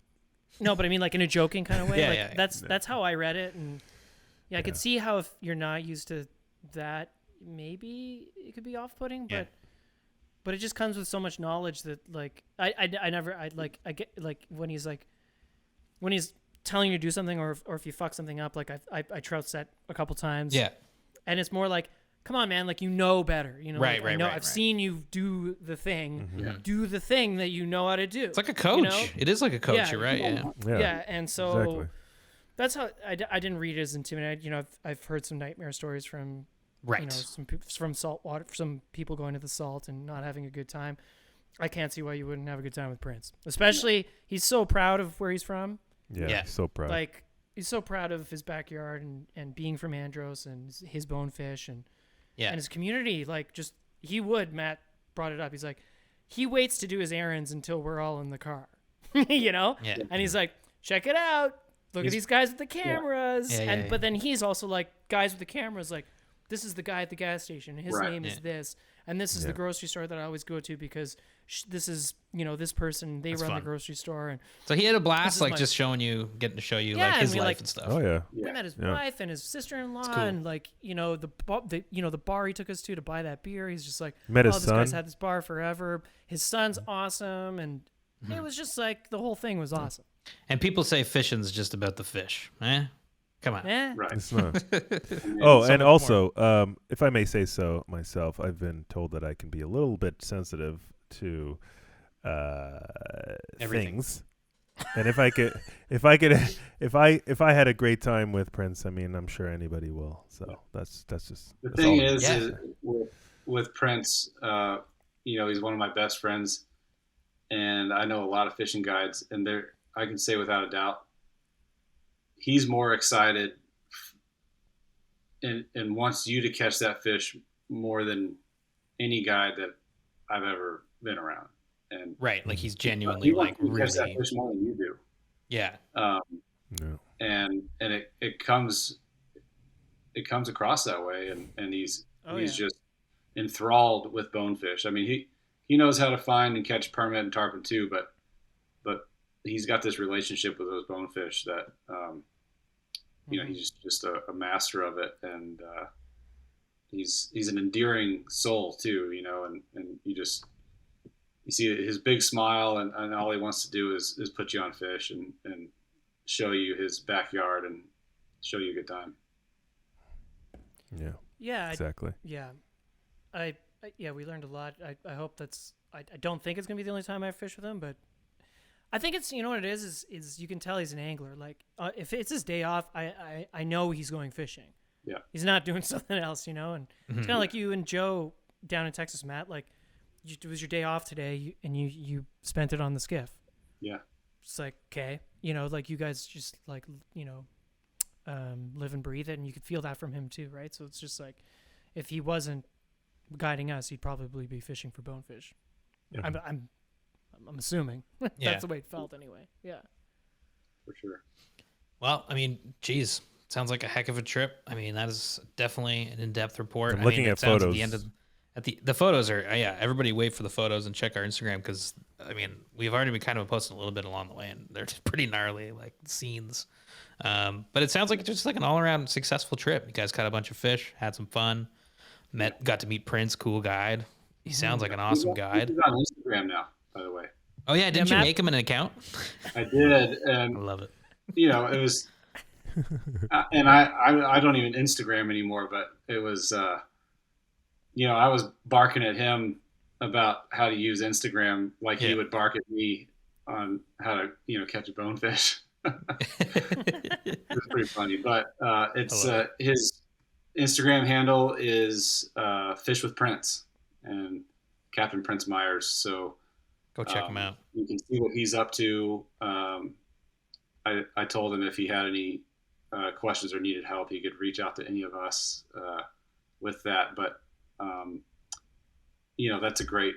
No, but I mean like in a joking kind of way. Yeah, That's how I read it, and I could see how if you're not used to that, maybe it could be off-putting, but it just comes with so much knowledge that like I get like when he's telling you to do something, or if you fuck something up, like I trout set a couple times. Yeah. And it's more like, come on, man, like, you know better, you know. Right, like, I know, right, I've right. seen you do the thing, Yeah. do the thing that you know how to do. It's like a coach. You know? It is like a coach. Yeah. You're right. Yeah. Yeah, and so exactly. that's how I didn't read it as intimidating. You know, I've heard some nightmare stories from Right. you know, from saltwater, some people going to the salt and not having a good time. I can't see why you wouldn't have a good time with Prince. Especially, he's so proud of where he's from. Yeah. So proud. Like, he's so proud of his backyard and being from Andros and his bonefish and his community. Like, just, Matt brought it up. He's like, he waits to do his errands until we're all in the car, you know? Yeah. And he's like, check it out. Look at these guys with the cameras. But then he's also like, guys with the cameras, like, this is the guy at the gas station. His name is this. And this is the grocery store that I always go to because this is, you know, this person, they run fun. the grocery store. And So he had a blast, like, my- just getting to show you, Yeah, like, his and we, life like- and stuff. Oh yeah. we met his wife and his sister-in-law cool. and, like, you know, the bar he took us to buy that beer. He's just like, Met his this guy's son. had this bar forever. His son's awesome. And it was just like, the whole thing was awesome. And people say fishing's just about the fish. Eh? Come on. Eh? Right. It's not. So Oh, and much also, if I may say so myself, I've been told that I can be a little bit sensitive to Everything. things. And if I had a great time with Prince, I mean, I'm sure anybody will. So that's just The that's thing all. is with Prince, you know, he's one of my best friends, and I know a lot of fishing guides, and I can say without a doubt, he's more excited and wants you to catch that fish more than any guide that I've ever been around. And Right. Like, he's genuinely, he like, wants you to catch that really. fish more than you do. Yeah. No. And it comes across that way, and he's just enthralled with bonefish. I mean, he knows how to find and catch permit and tarpon too, but he's got this relationship with those bonefish that you know, he's just a master of it, and he's an endearing soul too, you know, and you see his big smile, and all he wants to do is put you on fish and show you his backyard and show you a good time. Yeah. Yeah. Exactly. We learned a lot. I hope I don't think it's going to be the only time I fish with him, but I think it's, you know what it is you can tell he's an angler. Like, if it's his day off, I know he's going fishing. Yeah. He's not doing something else, you know? And it's kind of like you and Joe down in Texas, Matt. Like, it was your day off today, and you spent it on the skiff. Yeah. It's like, okay. You know, like, you guys just, like, you know, live and breathe it, and you could feel that from him too, right? So it's just like, if he wasn't guiding us, he'd probably be fishing for bonefish. Yeah. I'm assuming Yeah. that's the way it felt anyway. Yeah. For sure. Well, I mean, geez, sounds like a heck of a trip. I mean, that is definitely an in-depth report. I'm looking it at sounds photos. The photos are, everybody wait for the photos and check our Instagram, because, I mean, we've already been kind of posting a little bit along the way, and they're just pretty gnarly, like, scenes. But it sounds like it's just like an all-around successful trip. You guys caught a bunch of fish, had some fun, got to meet Prince, cool guide. He sounds like an awesome guide. He's on Instagram now, by the way. Oh yeah, didn't you Matt- make him an account? I did, I and love it. you know, it was, and I don't even Instagram anymore, but it was, you know, I was barking at him about how to use Instagram like he would bark at me on how to, you know, catch a bonefish. It was pretty funny, but it's his Instagram handle is Fish with Prince and Captain Prince Myers. So Go check him out. you can see what he's up to. I told him if he had any questions or needed help, he could reach out to any of us with that. But you know, that's a great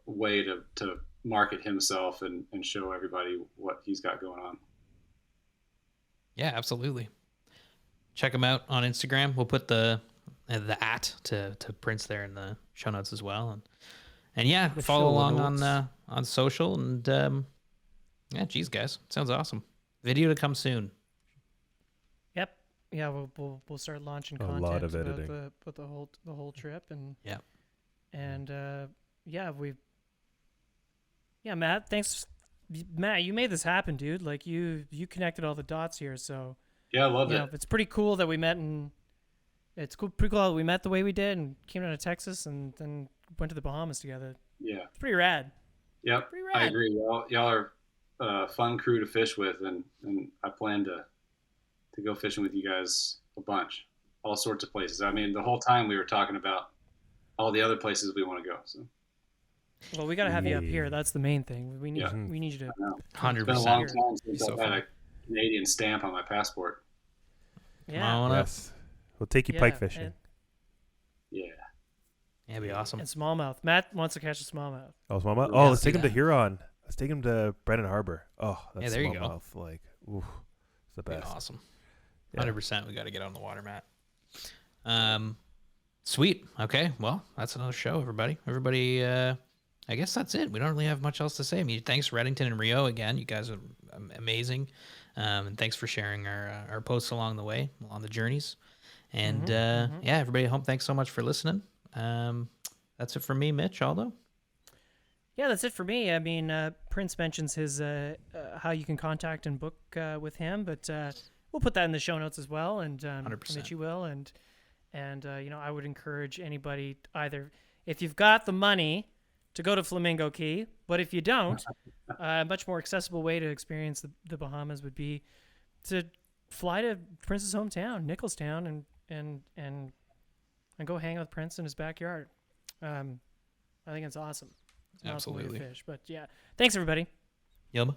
way to market himself and show everybody what he's got going on. Yeah, absolutely. Check him out on Instagram. We'll put the @ to Prince there in the show notes as well, and yeah, The follow show along notes. on social, and yeah, geez, guys, sounds awesome. Video to come soon. Yep. Yeah, we'll start launching A content lot of about editing. the whole trip, and Yeah. and Matt, thanks. Matt, you made this happen, dude. Like, you connected all the dots here, so Yeah, I love you it. know, it's pretty cool that we met in it's cool, pretty cool how we met the way we did and came down to Texas and then went to the Bahamas together. Yeah. It's pretty rad. Yep. Pretty rad. I agree. Y'all are a fun crew to fish with, and I plan to go fishing with you guys a bunch, all sorts of places. I mean, the whole time we were talking about all the other places we want to go. So. Well, we got to have you up here. That's the main thing. We need you to. 100%. It's been a long time since So I've had fun. a Canadian stamp on my passport. Yeah. Come on up. Yes. We'll take you pike fishing. Yeah. Yeah, it'd be awesome. And smallmouth. Matt wants to catch a smallmouth. Oh, smallmouth. Yeah, Oh, let's see take him to that. Huron. Let's take him to Brennan Harbor. Oh, that's Yeah, there you go. smallmouth. Like, ooh, it's the That'd be best. awesome. Yeah. 100%. We got to get on the water, Matt. Sweet. Okay. Well, that's another show, everybody. Everybody, I guess that's it. We don't really have much else to say. I mean, thanks, Reddington and Rio, again. You guys are amazing. And thanks for sharing our posts along the way, along the journeys. And yeah, everybody at home, thanks so much for listening. That's it from me, Mitch. Aldo? Yeah, that's it for me. I mean, Prince mentions his how you can contact and book with him, but we'll put that in the show notes as well, and 100%. Mitchie will, and I would encourage anybody, either if you've got the money to go to Flamingo Key, but if you don't, a much more accessible way to experience the Bahamas would be to fly to Prince's hometown, Nicholstown, and go hang out with Prince in his backyard. I think it's awesome. It's an awesome way to Absolutely. fish. But yeah, thanks everybody. Yelma?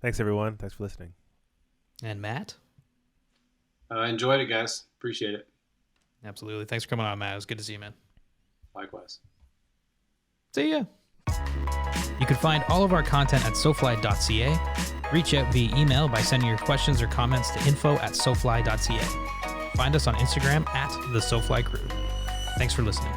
Thanks, everyone. Thanks for listening. And Matt? I enjoyed it, guys. Appreciate it. Absolutely. Thanks for coming on, Matt. It was good to see you, man. Likewise. See ya. You can find all of our content at sofly.ca. Reach out via email by sending your questions or comments to info@sofly.ca. Find us on Instagram @the SoFly Crew. Thanks for listening.